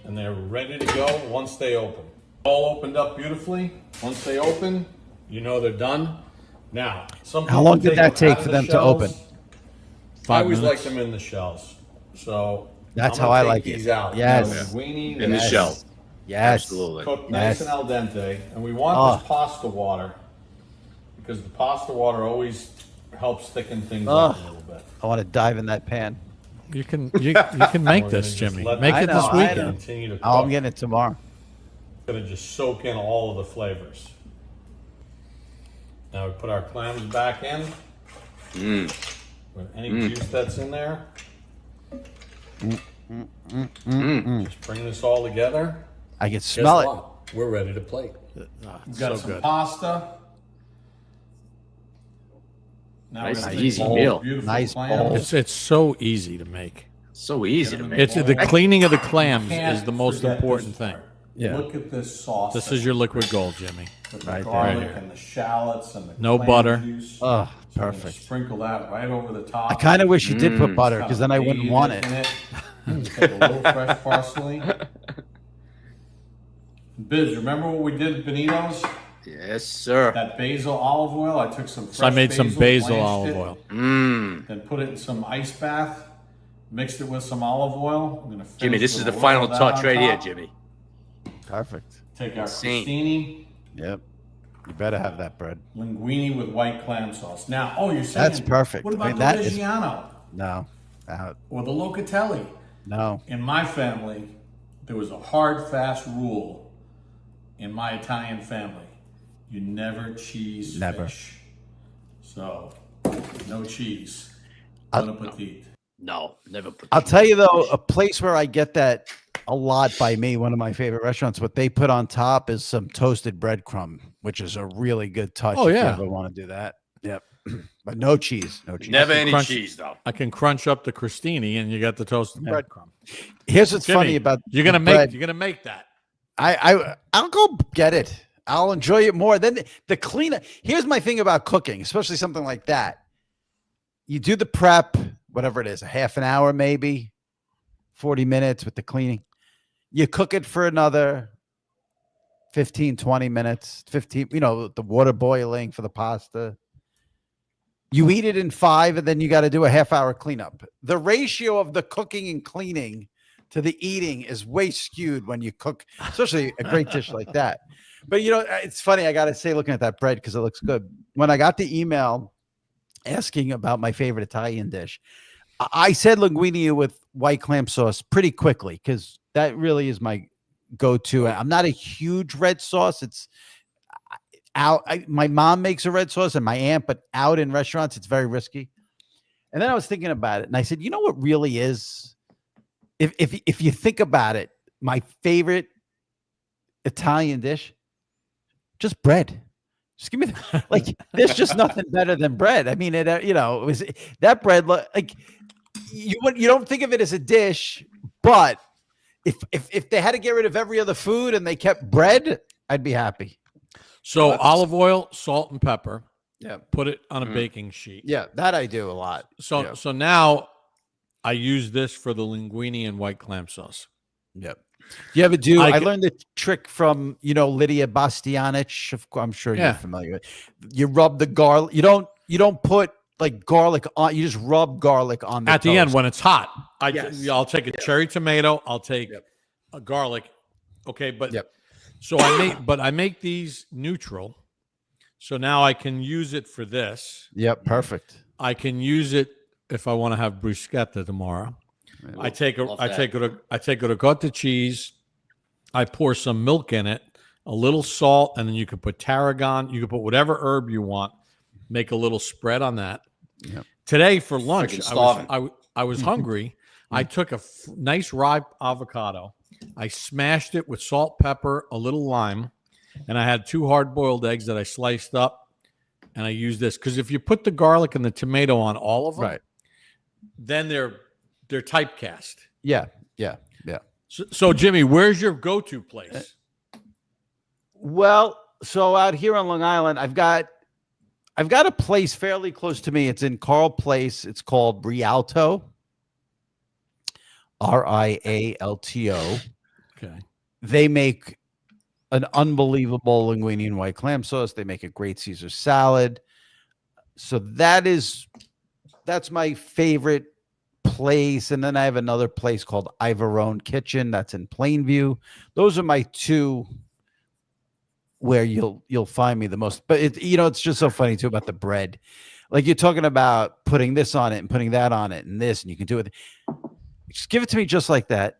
and they're ready to go once they open. All opened up beautifully. Once they open, you know they're done. Now, How long did that take for them to open? 5 I always minutes. like them in the shells. So That's I'm how gonna I take like these it. out. Yes. Linguine In the is shell. Yes. Absolutely. cooked nice Yes. and al dente, and we want this pasta water because the pasta water always helps thicken things up a little bit. I want to dive in that pan. You can make We're this, gonna just Jimmy. let Make I it know, this I weekend. know. Continue to cook. Oh, I'm getting it tomorrow. Gonna just soak in all of the flavors. Now we put our clams back in. With any juice that's in there. Just bring this all together. I can Guess smell it. what? We're ready to plate. We've got So some good. pasta. Now Nice, we're gonna easy take all meal. those beautiful Nice clams. bowl. It's so easy to make. So easy to make. It's the cleaning of the clams Can't is the most forget important this thing. part. Yeah. Look at this sauce. This is your liquid gold, Jimmy. with the Right there. garlic Right here. and the shallots and the No clam butter. juice. Oh, So I'm gonna perfect. Sprinkle that right over the top. I kind of wish you did put butter Kinda because then I wouldn't bathe want in it. Take a little fresh parsley. Biz, remember what we did at Benito's? Yes, sir. That basil olive oil. I took some fresh So I made some basil blanched olive it, oil. Then put it in some ice bath. Mixed it with some olive oil. I'm gonna finish Jimmy, this with is a the little final of that touch on right here, top. Jimmy. Perfect. Take our Insane. crostini, Yep. You better have that bread. linguine with white clam sauce. Now, you're saying That's perfect. What I about mean, the that is- Reggiano No. Out. or the Locatelli? No. In my family, there was a hard, fast rule in my Italian family. You never cheese Never. fish. So, no cheese. I'll- Bon appetit. No, never put. I'll tell you though, a place where I get that a lot by me, one of my favorite restaurants, what they put on top is some toasted breadcrumb, which is a really good touch. Oh, if yeah. you ever want to do that. Yep. But no cheese. No cheese. Never any crunch- cheese though. I can crunch up the crostini and you got the toasted Yeah. breadcrumb. Here's what's Jimmy, funny about you're gonna the make bread. you're gonna make that. I'll go get it. I'll enjoy it more. Then the cleanup. Here's my thing about cooking, especially something like that. You do the prep, whatever it is, a half an hour maybe. 40 minutes with the cleaning. You cook it for another 15, 20 minutes, 15, the water boiling for the pasta. You eat it in 5, and then you got to do a half-hour cleanup. The ratio of the cooking and cleaning to the eating is way skewed when you cook, especially a great dish like that. But, it's funny. I got to say, looking at that bread, because it looks good. When I got the email asking about my favorite Italian dish, I said linguine with white clam sauce pretty quickly, because that really is my go-to. I'm not a huge red sauce. It's out. My mom makes a red sauce and my aunt, but out in restaurants, it's very risky. And then I was thinking about it, and I said, you know what really is, if you think about it, my favorite Italian dish, just bread. Just give me there's just nothing better than bread. I mean, it was that bread, like you don't think of it as a dish, but if they had to get rid of every other food and they kept bread, I'd be happy. So olive oil, salt, and pepper. Yeah. Put it on a baking sheet. Yeah, that I do a lot. So now I use this for the linguine and white clam sauce. Yep. You ever do? I learned the trick from Lydia Bastianich. I'm sure you're familiar with. You rub the garlic. You don't put like garlic on. You just rub garlic on the at the end when it's hot. I'll take a cherry tomato. I'll take a garlic. Okay, but so I make these neutral. So now I can use it for this. Yep, perfect. I can use it if I want to have bruschetta tomorrow. I take a ricotta cheese. I pour some milk in it, a little salt, and then you can put tarragon. You can put whatever herb you want. Make a little spread on that. Yep. Today for lunch, I was hungry. I took a nice ripe avocado. I smashed it with salt, pepper, a little lime, and I had 2 hard-boiled eggs that I sliced up, and I used this because if you put the garlic and the tomato on all of them, then they're typecast. Yeah. So Jimmy, where's your go-to place? Well, so out here on Long Island, I've got a place fairly close to me. It's in Carl Place. It's called Rialto. Rialto. Okay. They make an unbelievable linguine and white clam sauce. They make a great Caesar salad. So that's my favorite place. And then I have another place called Ivorone Kitchen that's in Plainview. Those are my 2 where you'll find me the most. But it's just so funny too about the bread. Like you're talking about putting this on it and putting that on it and this, and you can do it. Just give it to me just like that,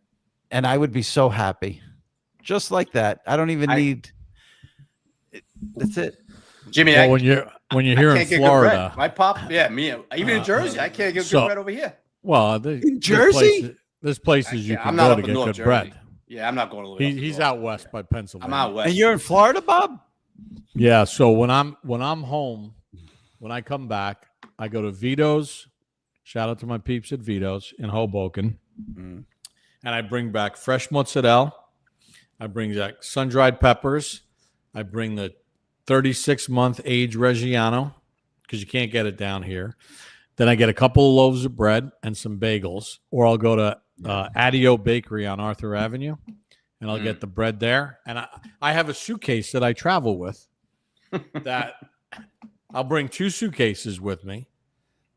and I would be so happy. Just like that. I don't even need. That's it, Jimmy. Well, when you're here in Florida, my pop, me, even in Jersey, I can't get good bread over here. Well, in Jersey, there's places you can go to get good bread. Yeah, I'm not going to. He's out west by Pennsylvania. I'm out west. And you're in Florida, Bob? Yeah. So when I'm home, when I come back, I go to Vito's. Shout out to my peeps at Vito's in Hoboken. And I bring back fresh mozzarella. I bring back sun-dried peppers. I bring the 36-month age Reggiano because you can't get it down here. Then I get a couple of loaves of bread and some bagels, or I'll go to Addio Bakery on Arthur Avenue, and I'll get the bread there. And I have a suitcase that I travel with that I'll bring 2 suitcases with me.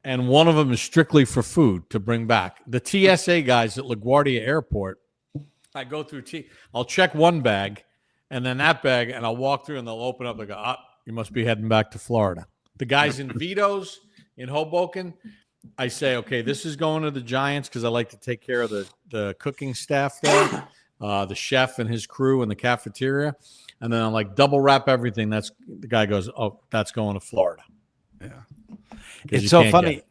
And one of them is strictly for food to bring back. The TSA guys at LaGuardia Airport, I go through I'll check one bag, and then that bag, and I'll walk through, and they'll open up and go, you must be heading back to Florida. The guys in Vito's in Hoboken, I say, okay, this is going to the Giants because I like to take care of the cooking staff there, the chef and his crew in the cafeteria. And then I'm like, double wrap everything. The guy goes, oh, that's going to Florida. Yeah. It's so funny.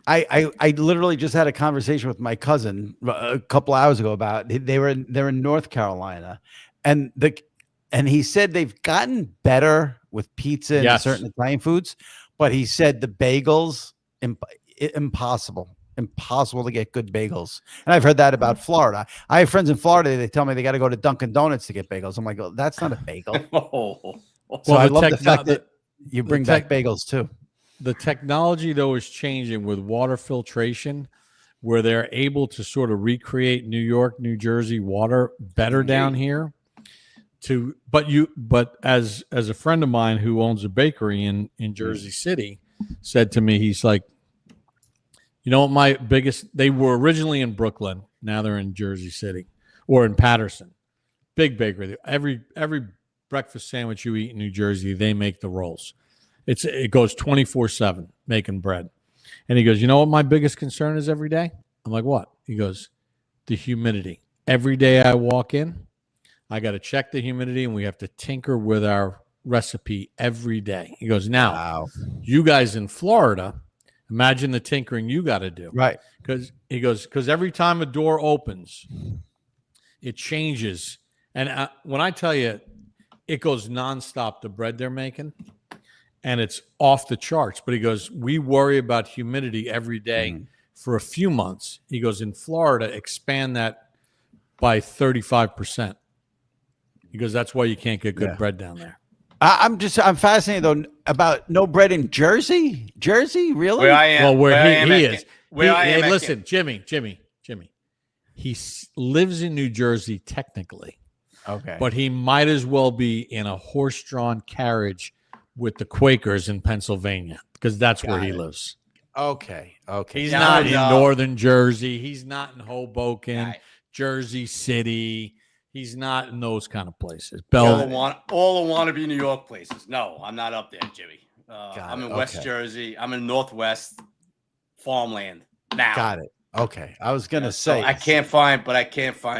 I literally just had a conversation with my cousin a couple hours ago about they're in North Carolina, and he said they've gotten better with pizza and certain Italian foods, but he said the bagels impossible to get good bagels. And I've heard that about Florida. I have friends in Florida. They tell me they got to go to Dunkin' Donuts to get bagels. I'm like, oh, that's not a bagel. So I love the fact that you bring back bagels too. The technology, though, is changing with water filtration. where they're able to sort of recreate New York, New Jersey water better down here. But as a friend of mine who owns a bakery in Jersey City said to me, he's like, you know what, they were originally in Brooklyn, now they're in Jersey City or in Patterson. Big bakery. Every breakfast sandwich you eat in New Jersey, they make the rolls. It goes 24/7 making bread. And he goes, you know what my biggest concern is every day? I'm like, what? He goes, the humidity. Every day I walk in, I got to check the humidity, and we have to tinker with our recipe every day. He goes, now, you guys in Florida, imagine the tinkering you got to do. Right. Because every time a door opens, it changes. And when I tell you, it goes nonstop, the bread they're making, and it's off the charts. But he goes, we worry about humidity every day for a few months. He goes, in Florida, expand that by 35%. He goes, that's why you can't get good bread down there. I'm fascinated though about no bread in Jersey. Jersey, really? Where I am. Well, where he is. Hey, listen, Jimmy. He lives in New Jersey technically. Okay. But he might as well be in a horse-drawn carriage with the Quakers in Pennsylvania, because that's where he lives. Okay. He's not in northern Jersey. He's not in Hoboken, Jersey City. He's not in those kind of places. All the wannabe New York places. No, I'm not up there, Jimmy. I'm in West Jersey. I'm in Northwest farmland now. Got it. Okay. I was gonna say I can't find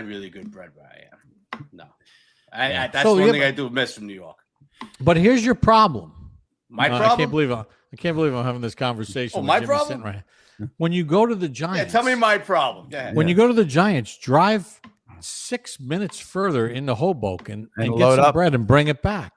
really good bread where I am. No. That's one thing I do miss from New York. But here's your problem. My problem? I can't believe I'm having this conversation. My problem? Right. When you go to the Giants. Tell me my problem. When you go to the Giants, drive 6 minutes further into Hoboken and get some bread and bring it back.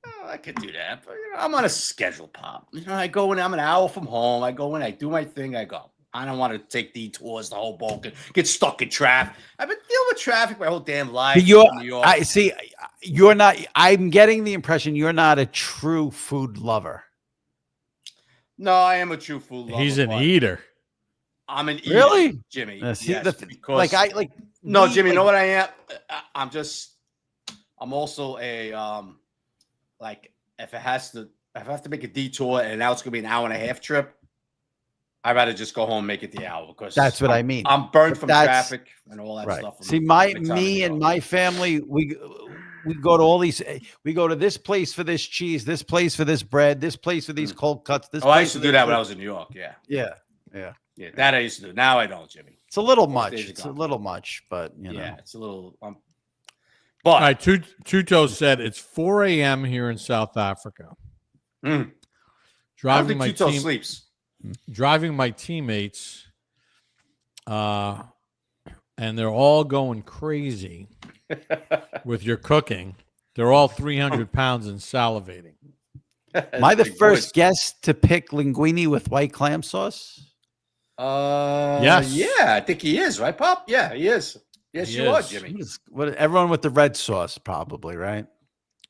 Oh, I could do that, but I'm on a schedule, Pop. I go in. I'm an hour from home. I go in. I do my thing. I go. I don't want to take detours to Hoboken, get stuck in traffic. I've been dealing with traffic my whole damn life. I see. You're not. I'm getting the impression you're not a true food lover. No, I am a true food lover. He's an eater. I'm an eater, really, Jimmy. Yes, because Jimmy. You know what I am? I'm also a if I have to make a detour and now it's gonna be an hour and a half trip, I'd rather just go home and make it the hour, because that's what I mean. I'm burned from traffic and all that stuff. See, me and my family, we go to all these. We go to this place for this cheese, this place for this bread, this place for these cold cuts. I used to do that when I was in New York. Yeah. That I used to do. Now I don't, Jimmy. It's a little much. It's a little much, but you know. It's a little. But all right, Tuto said it's 4 a.m. here in South Africa. Driving my Tuto sleeps. Driving my teammates, and they're all going crazy with your cooking. They're all 300 pounds and salivating. Am I the first guest to pick linguine with white clam sauce? Yes. Yeah, I think he is, right, Pop? Yeah, he is. Yes, you are, Jimmy. Everyone with the red sauce, probably, right?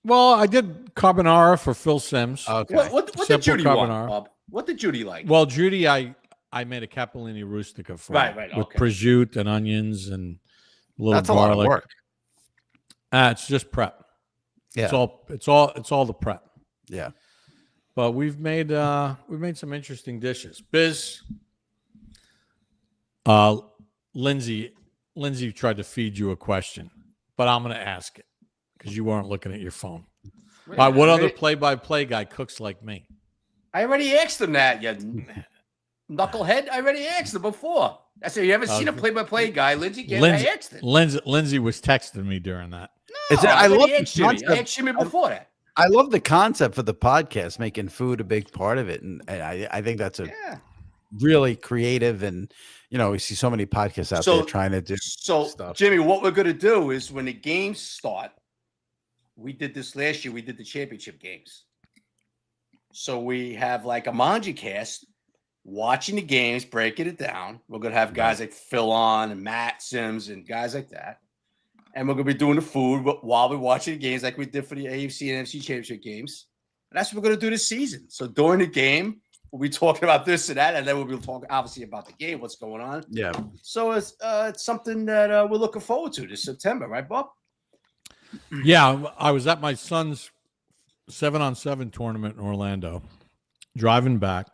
Well, I did carbonara for Phil Sims. Okay. What did Judy want, Bob? What did Judy like? Well, Judy, I made a capellini rustica for her with prosciutto and onions and a little garlic. That's a lot of work. It's just prep. Yeah. It's all the prep. Yeah. But we've made some interesting dishes. Biz, Lindsay tried to feed you a question, but I'm going to ask it because you weren't looking at your phone. All right, what other play-by-play guy cooks like me? I already asked him that, you knucklehead. I already asked him before. I said, you ever seen a play-by-play guy, Lindsay? I asked him. Lindsay was texting me during that. No, I love Jimmy. I asked Jimmy before that. I love the concept for the podcast, making food a big part of it, and I think that's a really creative, and we see so many podcasts out there trying to do stuff. Jimmy, what we're going to do is when the games start, we did this last year. We did the championship games. So we have like a Manji cast watching the games, breaking it down. We're going to have guys like Phil on and Matt Sims and guys like that. And we're going to be doing the food while we're watching the games like we did for the AFC and NFC championship games. And that's what we're going to do this season. So during the game, we'll be talking about this and that, and then we'll be talking obviously about the game, what's going on. Yeah. So it's something that we're looking forward to this September, right, Bob? Yeah, I was at my son's 7-on-7 tournament in Orlando, driving back,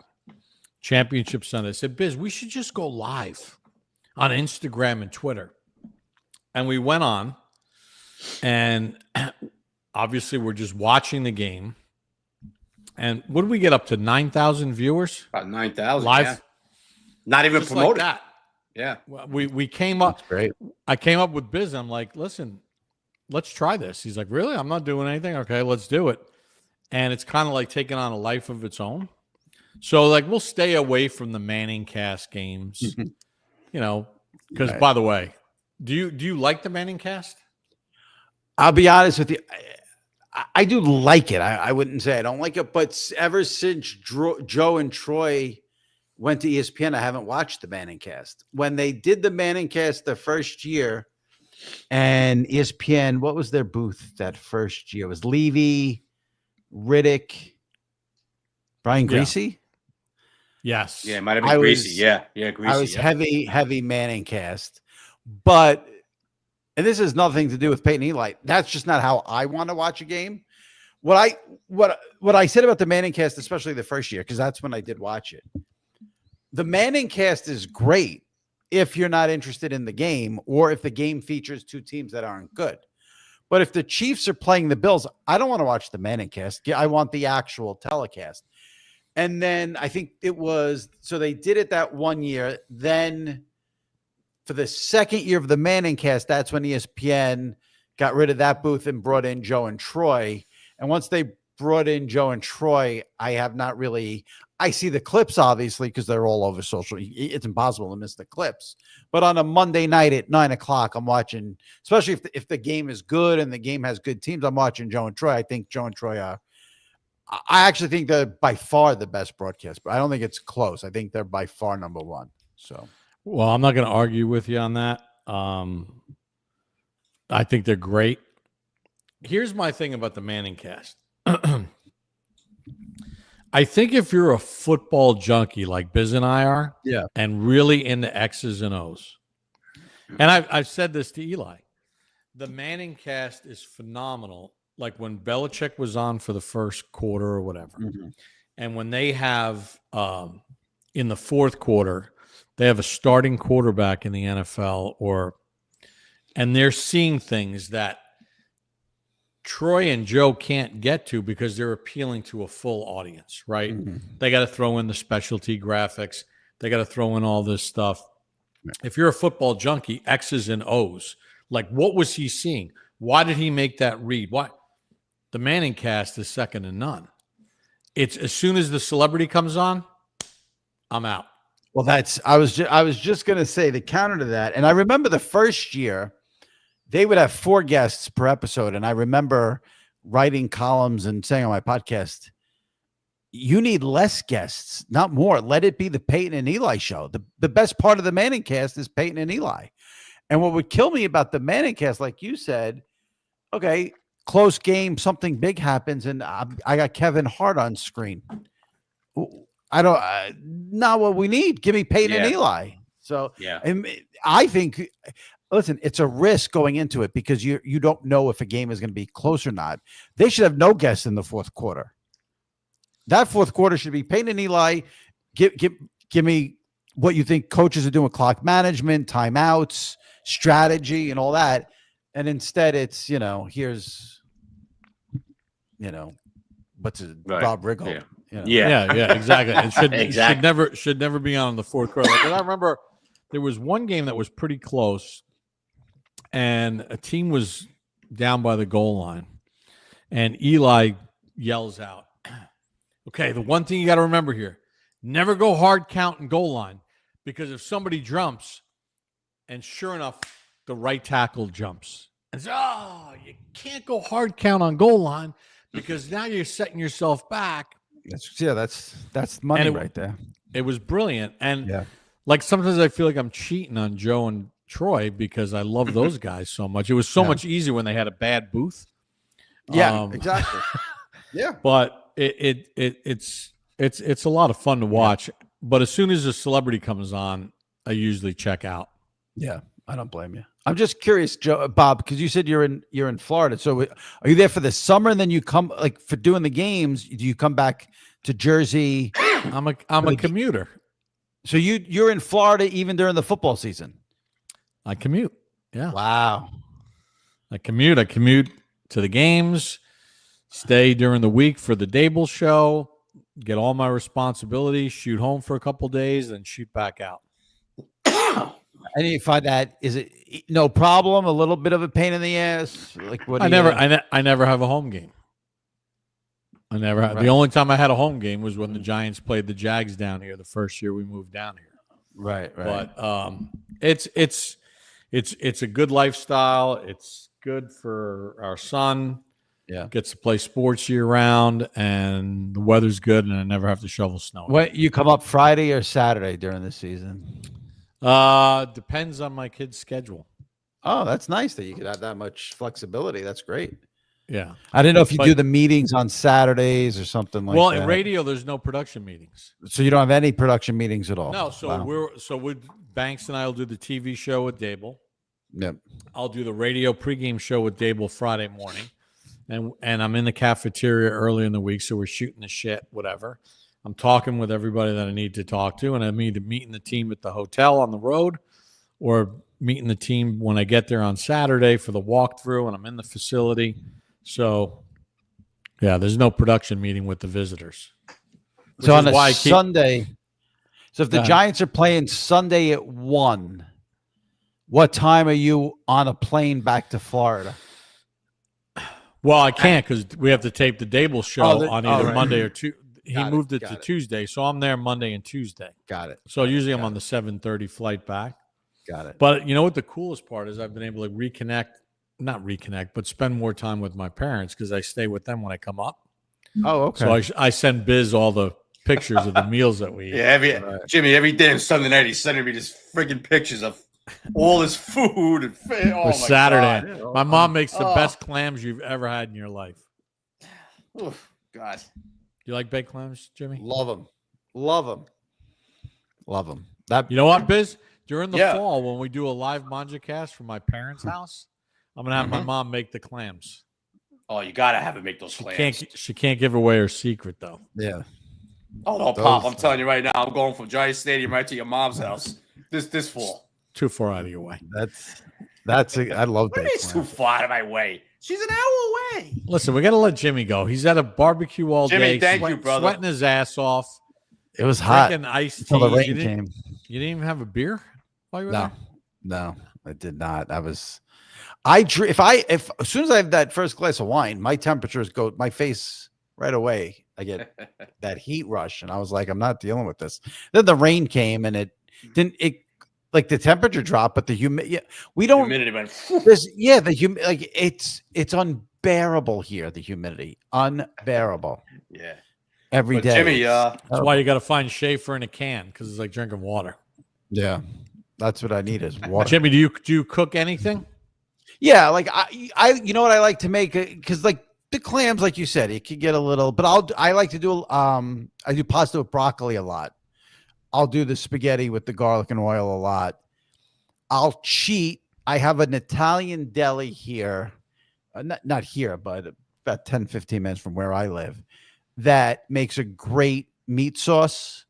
championship Sunday. I said, Biz, we should just go live on Instagram and Twitter. And we went on, and obviously we're just watching the game. And what did we get up to? 9,000 viewers? About 9,000 live. Yeah. Not even Just promoted. like that. Yeah. We came up. That's great. I came up with Biz. I'm like, listen, let's try this. He's like, really? I'm not doing anything. Okay, let's do it. And it's kind of like taking on a life of its own. So like, we'll stay away from the Manning cast games, because by the way, do you like the Manning cast? I'll be honest with you. I do like it. I wouldn't say I don't like it, but ever since Joe and Troy went to ESPN, I haven't watched the Manning cast. When they did the Manning cast the first year, and ESPN, what was their booth that first year? It was Levy, Riddick, Brian Greasy. Yes. Yeah, it might have been Greasy. Yeah, Greasy. I was heavy Manning cast, but. And this has nothing to do with Peyton Eli. That's just not how I want to watch a game. What I said about the Manning cast, especially the first year, because that's when I did watch it. The Manning cast is great if you're not interested in the game or if the game features two teams that aren't good. But if the Chiefs are playing the Bills, I don't want to watch the Manning cast. I want the actual telecast. And then I think it was, so they did it that one year. Then for the second year of the Manning cast, that's when ESPN got rid of that booth and brought in Joe and Troy. And once they brought in Joe and Troy, I have not really, I see the clips obviously because they're all over social. It's impossible to miss the clips. But on a Monday night at 9:00, I'm watching, especially if the game is good and the game has good teams, I'm watching Joe and Troy. I think Joe and Troy are, I actually think they're by far the best broadcast, but I don't think it's close. I think they're by far number one. So. Well, I'm not going to argue with you on that. I think they're great. Here's my thing about the Manning cast. I think if you're a football junkie like Biz and I are, and really into X's and O's, and I've said this to Eli, the Manning cast is phenomenal. Like when Belichick was on for the first quarter or whatever, and when they have in the fourth quarter, they have a starting quarterback in the NFL, and they're seeing things that Troy and Joe can't get to because they're appealing to a full audience, right? They got to throw in the specialty graphics. They got to throw in all this stuff. If you're a football junkie, X's and O's, like what was he seeing? Why did he make that read? Why? The Manning cast is second to none. It's as soon as the celebrity comes on, I'm out. Well, I was just going to say the counter to that. And I remember the first year they would have 4 guests per episode. And I remember writing columns and saying on my podcast, you need less guests, not more. Let it be the Peyton and Eli show. The best part of the Manning cast is Peyton and Eli. And what would kill me about the Manning cast, like you said, okay, close game, something big happens. And I got Kevin Hart on screen. I don't not what we need. Give me Peyton and Eli. So and I think, listen, it's a risk going into it because you don't know if a game is going to be close or not. They should have no guests in the fourth quarter. That fourth quarter should be Peyton and Eli. Give me what you think coaches are doing with clock management, timeouts, strategy, and all that. And instead, it's here's what's it, Rob Riggle. Yeah, exactly. It should never be on in the fourth quarter. But I remember there was one game that was pretty close, and a team was down by the goal line, and Eli yells out, "Okay, the one thing you got to remember here: never go hard count and goal line, because if somebody jumps, and sure enough, the right tackle jumps, and so, you can't go hard count on goal line because now you're setting yourself back." That's money right there. It was brilliant. And like sometimes I feel like I'm cheating on Joe and Troy because I love those guys so much. It was so much easier when they had a bad booth. Yeah, exactly. But it's It's a lot of fun to watch. But as soon as a celebrity comes on, I usually check out. Yeah, I don't blame you. I'm just curious, Bob, because you said you're in Florida. So are you there for the summer and then you come like for doing the games? Do you come back to Jersey? I'm a commuter. So you're in Florida even during the football season? I commute. Yeah. Wow. I commute to the games, stay during the week for the Dable show, get all my responsibilities, shoot home for a couple days, then shoot back out. And you find that is it no problem? A little bit of a pain in the ass? Like what? I never have a home game. I never had. Right. The only time I had a home game was when the Giants played the Jags down here the first year we moved down here. Right. But it's a good lifestyle. It's good for our son. Yeah. Gets to play sports year round, and the weather's good, and I never have to shovel snow. What you come up Friday or Saturday during the season? Depends on my kid's schedule. Oh, that's nice that you could have that much flexibility. That's great. Yeah. I didn't know if you do the meetings on Saturdays or something like that. Well, in radio, there's no production meetings. So you don't have any production meetings at all? No. So Wow. Banks and I will do the TV show with Dable. Yep. I'll do the radio pregame show with Dable Friday morning. And I'm in the cafeteria early in the week, so we're shooting the shit, whatever. I'm talking with everybody that I need to talk to, and I'm either meeting the team at the hotel on the road or meeting the team when I get there on Saturday for the walkthrough, and I'm in the facility. So, yeah, there's no production meeting with the visitors. So on a Sunday, so if the Go ahead. Giants are playing Sunday at 1, what time are you on a plane back to Florida? Well, I can't because we have to tape the Dable show on either right. Monday or Tuesday. He Got it, moved it to got it. Tuesday, so I'm there Monday and Tuesday. Got it. So usually I'm on the 7:30 flight back. Got it. But you know what the coolest part is? I've been able to not reconnect, but spend more time with my parents because I stay with them when I come up. Oh, okay. So I send Biz all the pictures of the meals that we eat. Yeah, Jimmy, every damn Sunday night he's sending me just freaking pictures of all his food and oh my Saturday. God. My mom makes the best clams you've ever had in your life. Oof, God. You like baked clams, Jimmy? Love them. Love them. Love them. That You know what, Biz? During the Yeah. fall, when we do a live manja cast from my parents' house, I'm gonna have my mom make the clams. Oh, you gotta have it make those clams. She can't give away her secret though. yeah. Oh no, Pop! I'm telling you right now, I'm going from Giant Stadium right to your mom's house this fall. Too far out of your way. I love What do you mean baked it's too clams. far out of my way? She's an hour away. Listen, we got to let Jimmy go. He's at a barbecue all Jimmy, day. thank you, brother. Sweating his ass off. It was hot Drinking iced until the tea. rain came. You didn't even have a beer while you were No, there? no, I did not. If as soon as I have that first glass of wine, my temperatures go, my face right away. I get that heat rush, and I was like, I'm not dealing with this. Then the rain came, and like the temperature dropped, but the humidity. We don't. Humidity went. It's unbearable here. The humidity, unbearable Yeah. every But day. Jimmy, That's why you got to find Schaefer in a can because it's like drinking water. Yeah, that's what I need is water. Jimmy, do you cook anything? Yeah, like I you know what I like to make because like the clams, like you said, it could get a little, but I like to do I do pasta with broccoli a lot. I'll do the spaghetti with the garlic and oil a lot. I'll cheat. I have an Italian deli here, not here, but about 10, 15 minutes from where I live, that makes a great meat sauce.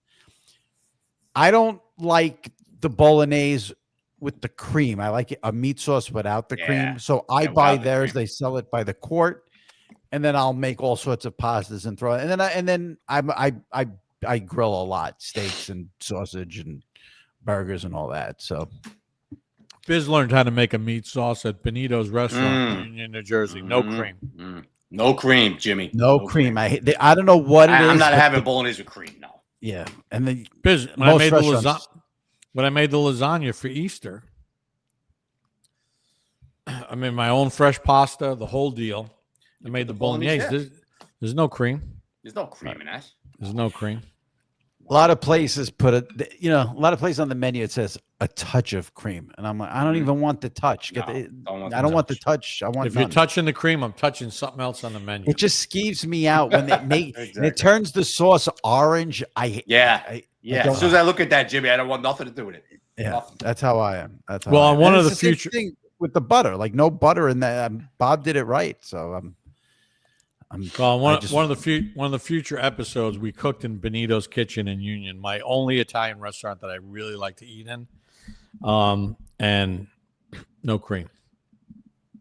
I don't like the bolognese with the cream. I like a meat sauce without the cream. So I buy without the theirs. cream. They sell it by the quart, and then I'll make all sorts of pastas and throw it. And then I grill a lot, steaks and sausage and burgers and all that. So Biz learned how to make a meat sauce at Benito's restaurant in Union, New Jersey. No cream. No cream, Jimmy. no cream. I don't know what it is. I'm not but having bolognese with cream. No. Yeah, and then Biz, when I made the lasagna for Easter, I made my own fresh pasta, the whole deal. I made the bolognese. There's no cream. There's no cream in that. There's no cream. A lot of places put a lot of places on the menu it says a touch of cream, and I'm like, I don't even want the touch. No, I don't want the touch. I want. If you're none. touching the cream, I'm touching something else on the menu. It just skeeves me out when they make and Exactly. it turns the sauce orange. Yeah. I As soon as I look at that, Jimmy, I don't want nothing to do with it. yeah, Nothing. that's how I am. That's how Well, I on am. one And of it's the same future- thing with the butter, like no butter in that. Bob did it right, so I'm. Well, one of the future episodes, we cooked in Benito's Kitchen in Union, my only Italian restaurant that I really like to eat in, and no cream.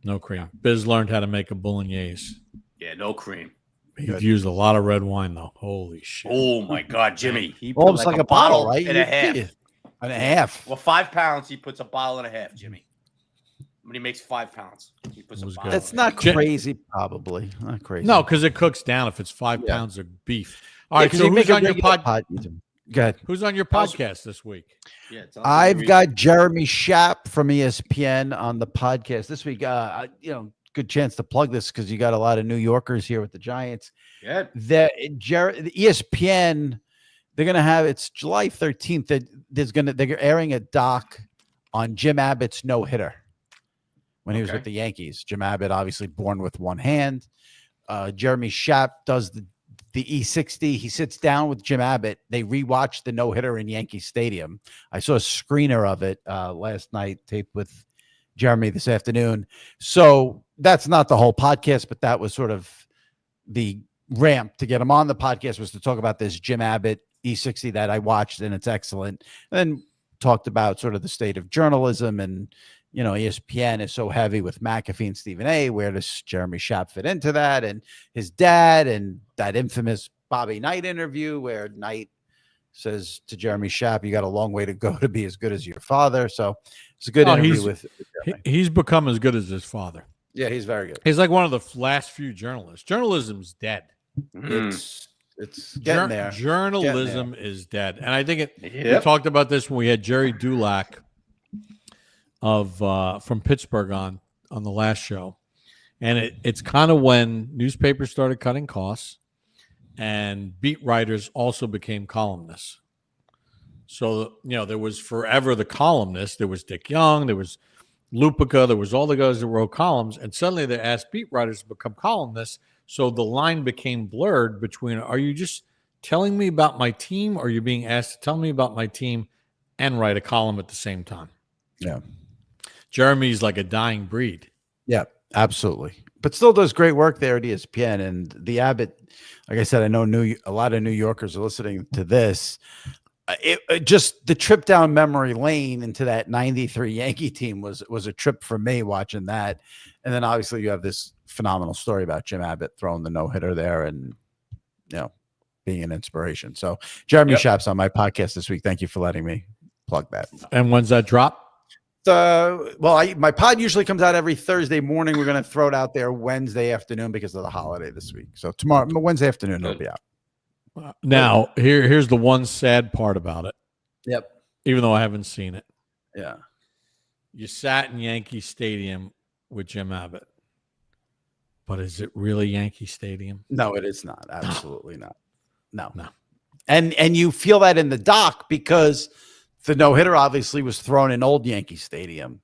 Biz learned how to make a bolognese. Yeah, no cream. He used a lot of red wine though. Holy shit! Oh my God, Jimmy. He put Almost like a bottle, right? and a half. And a half. Well, 5 pounds, he puts a bottle and a half, Jimmy. When he makes 5 pounds, he puts It a was bottle. good. That's not crazy, probably not crazy. No, because it cooks down if it's 5 Yeah. pounds of beef. All right, because so you make who's a on your regular pod? Go ahead. Who's on your podcast this week? Yeah, I've got Jeremy Schaap from ESPN on the podcast this week. Good chance to plug this because you got a lot of New Yorkers here with the Giants. Yeah. The ESPN, they're gonna have it's July 13th. They're airing a doc on Jim Abbott's no hitter when he was with the Yankees. Jim Abbott, obviously born with one hand. Jeremy Schaap does the E60. He sits down with Jim Abbott. They rewatch the no hitter in Yankee Stadium. I saw a screener of it last night, taped with Jeremy this afternoon. So that's not the whole podcast, but that was sort of the ramp to get him on the podcast, was to talk about this Jim Abbott E60 that I watched, and it's excellent. And then talked about sort of the state of journalism, and ESPN is so heavy with McAfee and Stephen A. Where does Jeremy Schaap fit into that? And his dad, and that infamous Bobby Knight interview where Knight says to Jeremy Schaap, "You got a long way to go to be as good as your father." So it's a good interview with Jeremy. He's become as good as his father. Yeah, he's very good. He's like one of the last few journalists. Journalism's dead. It's getting there. Journalism is dead, and I think we Yep. talked about this when we had Jerry Dulac from Pittsburgh on the last show, and it's kind of when newspapers started cutting costs, and beat writers also became columnists. So there was forever the columnist. There was Dick Young. There was Lupica. There was all the guys that wrote columns, and suddenly they asked beat writers to become columnists. So the line became blurred between, are you just telling me about my team, or are you being asked to tell me about my team and write a column at the same time? Yeah. Jeremy's like a dying breed. Yeah, absolutely. But still does great work there at ESPN. And the Abbott, like I said, I know a lot of New Yorkers are listening to this. It just the trip down memory lane into that 93 Yankee team was a trip for me watching that. And then obviously you have this phenomenal story about Jim Abbott throwing the no-hitter there and being an inspiration. So Jeremy Schaap's on my podcast this week. Thank you for letting me plug that. And when's that drop? My pod usually comes out every Thursday morning. We're going to throw it out there Wednesday afternoon because of the holiday this week. So Wednesday afternoon, it'll be out. Now, here's the one sad part about it. Yep. Even though I haven't seen it. Yeah. You sat in Yankee Stadium with Jim Abbott. But is it really Yankee Stadium? No, it is not. Absolutely not. No. No. And you feel that in the doc because the no-hitter obviously was thrown in old Yankee Stadium.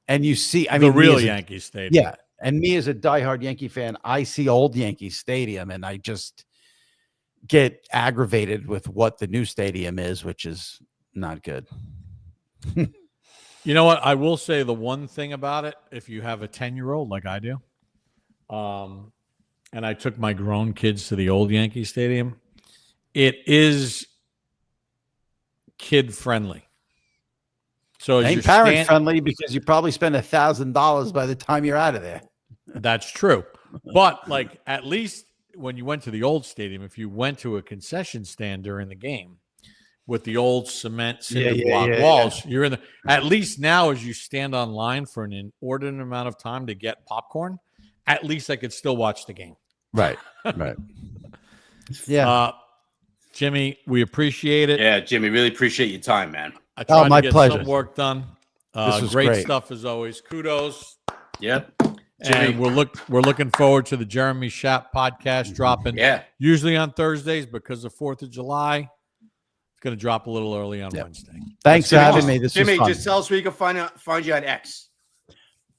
And you see, the real Yankee Stadium. Yeah. And me as a diehard Yankee fan, I see old Yankee Stadium and I just get aggravated with what the new stadium is, which is not good. You know what? I will say the one thing about it, if you have a 10-year-old like I do, and I took my grown kids to the old Yankee Stadium, it is kid friendly. So ain't parent friendly because you probably spend $1,000 by the time you're out of there. That's true. But like at least when you went to the old stadium, if you went to a concession stand during the game with the old cement cinder block walls, you're in the, at least now as you stand online for an inordinate amount of time to get popcorn, at least I could still watch the game. Right. Yeah. Jimmy, we appreciate it. Yeah, Jimmy, really appreciate your time, man. I tried my to get pleasure. some work done. This was great great stuff as always. Kudos. Yep. And we're looking forward to the Jeremy Schaap podcast dropping. Yeah. Usually on Thursdays because of 4th of July. It's going to drop a little early on Yep. Wednesday. Thanks for having me. This Jimmy, was fun. just tell us where you can find you at X.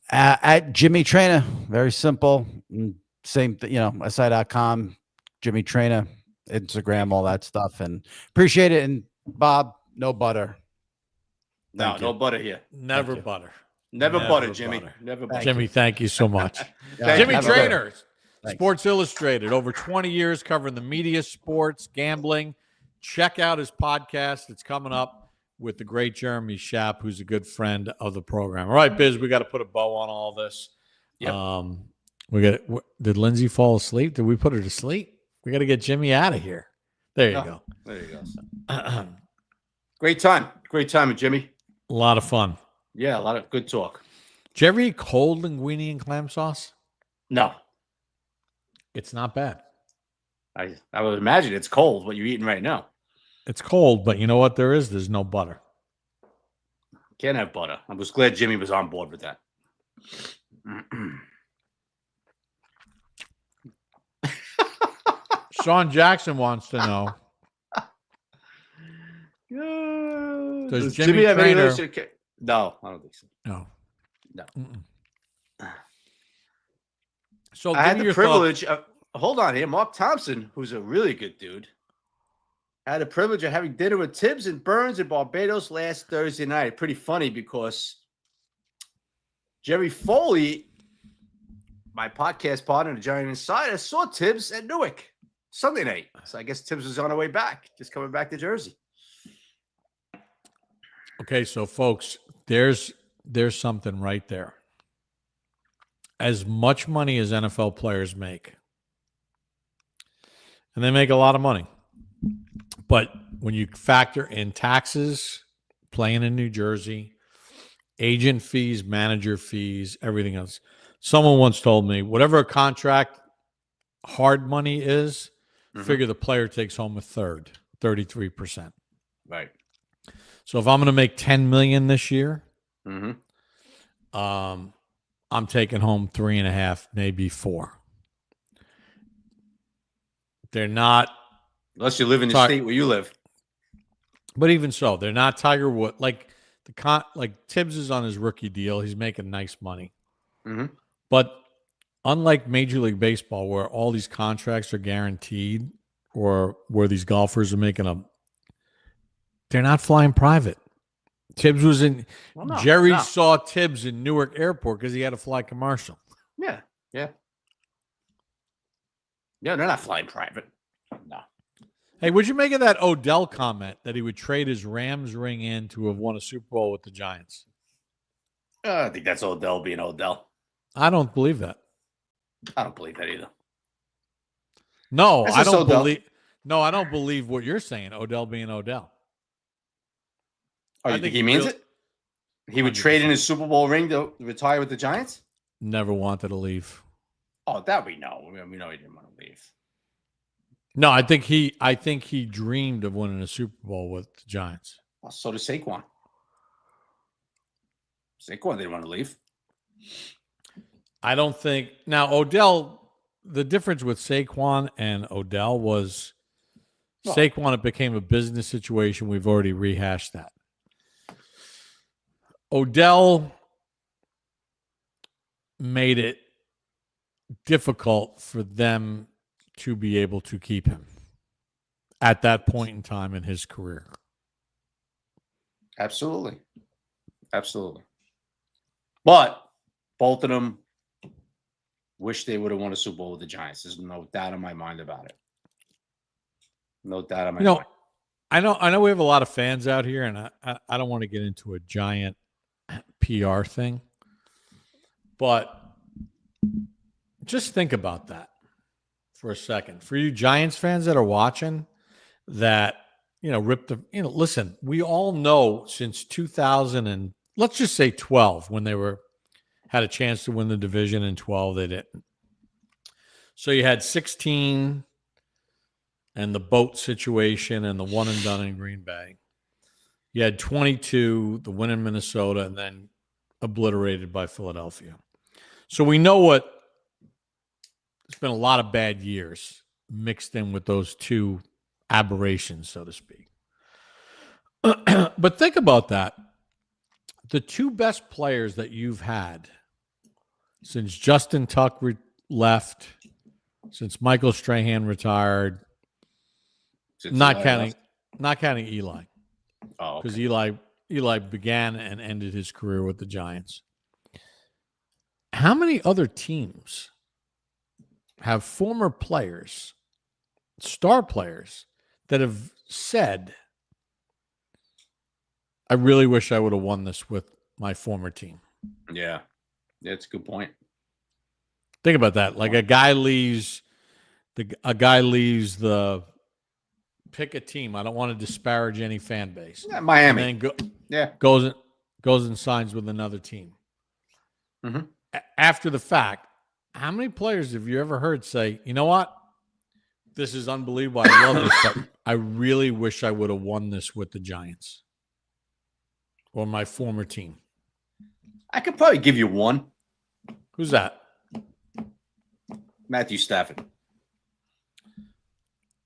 At Jimmy Traina. Very simple. Same, SI.com, Jimmy Traina, Instagram, all that stuff. And appreciate it. And Bob, no butter. No butter here. Never butter. Never butter, Jimmy. butter. Never butter. Jimmy, thank you so much. Thank Jimmy you. Trainer, Thanks. Sports Illustrated, over 20 years covering the media, sports, gambling. Check out his podcast. It's coming up with the great Jeremy Schaap, who's a good friend of the program. All right, Biz, we got to put a bow on all this. Yep. Did Lindsay fall asleep? Did we put her to sleep? We got to get Jimmy out of here. There you go. There you go. Great time with Jimmy. A lot of fun. Yeah, a lot of good talk. Did you ever eat cold linguine and clam sauce? No, It's not bad. I would imagine it's cold. What you're eating right now. It's cold, but you know what there is? There's no butter. Can't have butter. I was glad Jimmy was on board with that. Sean Jackson wants to know. Does Jimmy Jimmy have any Trainer- relationship? No, I don't think so. No. No. So I had give me the your privilege of, hold on here. Mark Thompson, who's a really good dude, had the privilege of having dinner with Tibbs and Burns in Barbados last Thursday night. Pretty funny because Jerry Foley, my podcast partner, the Giant Insider, saw Tibbs at Newark Sunday night. So I guess Tibbs was on her way back, just coming back to Jersey. Okay, so folks, there's something right there. As much money as NFL players make, and they make a lot of money, but when you factor in taxes, playing in New Jersey, agent fees, manager fees, everything else, someone once told me, whatever a contract hard money is, figure the player takes home a third, 33%. Right. So if I'm going to make $10 million this year, I'm taking home 3.5, maybe 4. They're not, Unless you live in the state where you live. but even so, they're not Tiger Wood. Like Tibbs is on his rookie deal, he's making nice money. But unlike Major League Baseball, where all these contracts are guaranteed, or where these golfers are making they're not flying private. Tibbs was in. Well, no, Jerry no. saw Tibbs in Newark Airport because he had to fly commercial. Yeah. They're not flying private. No. Hey, would you make of that Odell comment that he would trade his Rams ring in to have won a Super Bowl with the Giants? I think that's Odell being Odell. I don't believe that. I don't believe that either. No, That's I just don't Odell. believe. No, I don't believe what you're saying. Odell being Odell. Oh, I you think think he means really- it? He would trade in his Super Bowl ring to retire with the Giants? Never wanted to leave. Oh, that we know. We know he didn't want to leave. No, I think he dreamed of winning a Super Bowl with the Giants. Well, so does Saquon. Saquon didn't want to leave. I don't think now Odell. The difference with Saquon and Odell was Saquon. It became a business situation. We've already rehashed that. Odell made it difficult for them to be able to keep him at that point in time in his career. Absolutely. But both of them wish they would have won a Super Bowl with the Giants. There's no doubt in my mind about it. No doubt in my mind. I know we have a lot of fans out here, and I don't want to get into a giant PR thing, but just think about that for a second. For you Giants fans that are watching, that listen, we all know since 2000 and let's just say 12, when they had a chance to win the division, in 12 they didn't. So you had 16 and the boat situation and the one and done in Green Bay. You had 22, the win in Minnesota, and then obliterated by Philadelphia. So we know it's been a lot of bad years mixed in with those two aberrations, so to speak. But think about that. The two best players that you've had since Justin Tuck left, since Michael Strahan retired, Since not Eli counting, left. not counting Eli, Oh, because okay. Eli began and ended his career with the Giants. How many other teams have former players, star players, that have said, I really wish I would have won this with my former team? Yeah, that's a good point. Think about that. Like a guy leaves the pick a team. I don't want to disparage any fan base. Yeah, Miami. And then Yeah. goes and signs with another team. Mhm. After the fact, how many players have you ever heard say, you know what? This is unbelievable. I love this, but I really wish I would have won this with the Giants or my former team. I could probably give you one. Who's that? Matthew Stafford.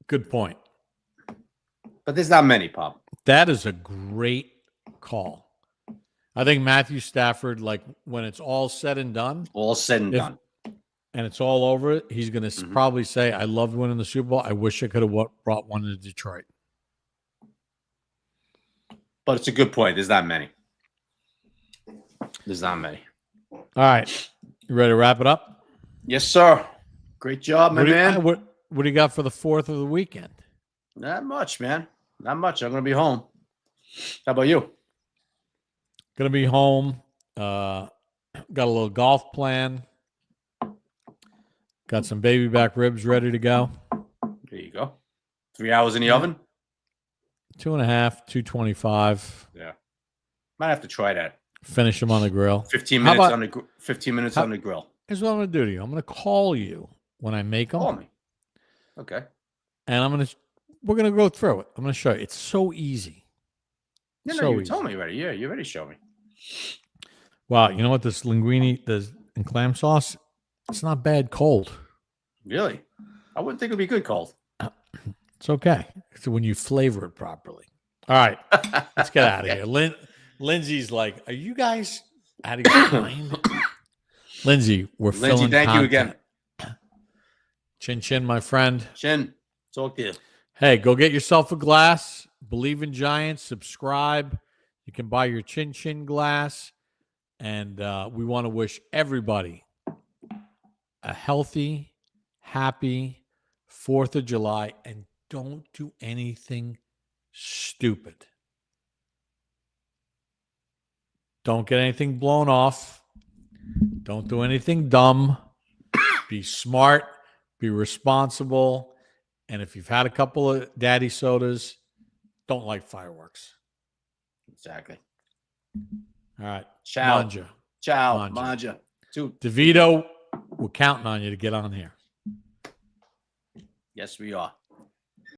Good point. But there's not many, Pop. That is a great call. I think Matthew Stafford, like when it's all said and done, All said and done. and it's all over, he's going to probably say, I loved winning the Super Bowl. I wish I could have brought one to Detroit. But it's a good point. There's not many. There's not many. All right. You ready to wrap it up? Yes, sir. Great job, my man. What do you got for the 4th of the weekend? Not much, man. Not much. I'm going to be home. How about you? Going to be home. Got a little golf plan. Got some baby back ribs ready to go. There you go. 3 hours in the oven? 2.5, 225. Yeah. Might have to try that. Finish them on the grill. 15 How minutes about- on the 15 minutes on the grill. Here's what I'm going to do to you. I'm going to call you when I make them. Call me. Okay. And we're going to go through it. I'm going to show you. It's so easy. No, So you easy. told me already. Yeah, you already showed me. Wow. You know what? This linguine and clam sauce, it's not bad cold. Really? I wouldn't think it would be good cold. It's okay. It's when you flavor it properly. All right. Let's get out of here. Lindsay's like, are you guys out of your mind? Lindsay, we're filling thank you content. again. Chin chin, my friend. Chin, talk to you. Hey, go get yourself a glass. Believe in Giants. Subscribe. You can buy your chin chin glass. And we want to wish everybody a healthy, happy 4th of July. And don't do anything stupid. Don't get anything blown off. Don't do anything dumb. Be smart. Be responsible. And if you've had a couple of daddy sodas, don't light fireworks. Exactly. All right. Ciao. Manja. Ciao. Manja. Manja. Dude. DeVito, we're counting on you to get on here. Yes, we are.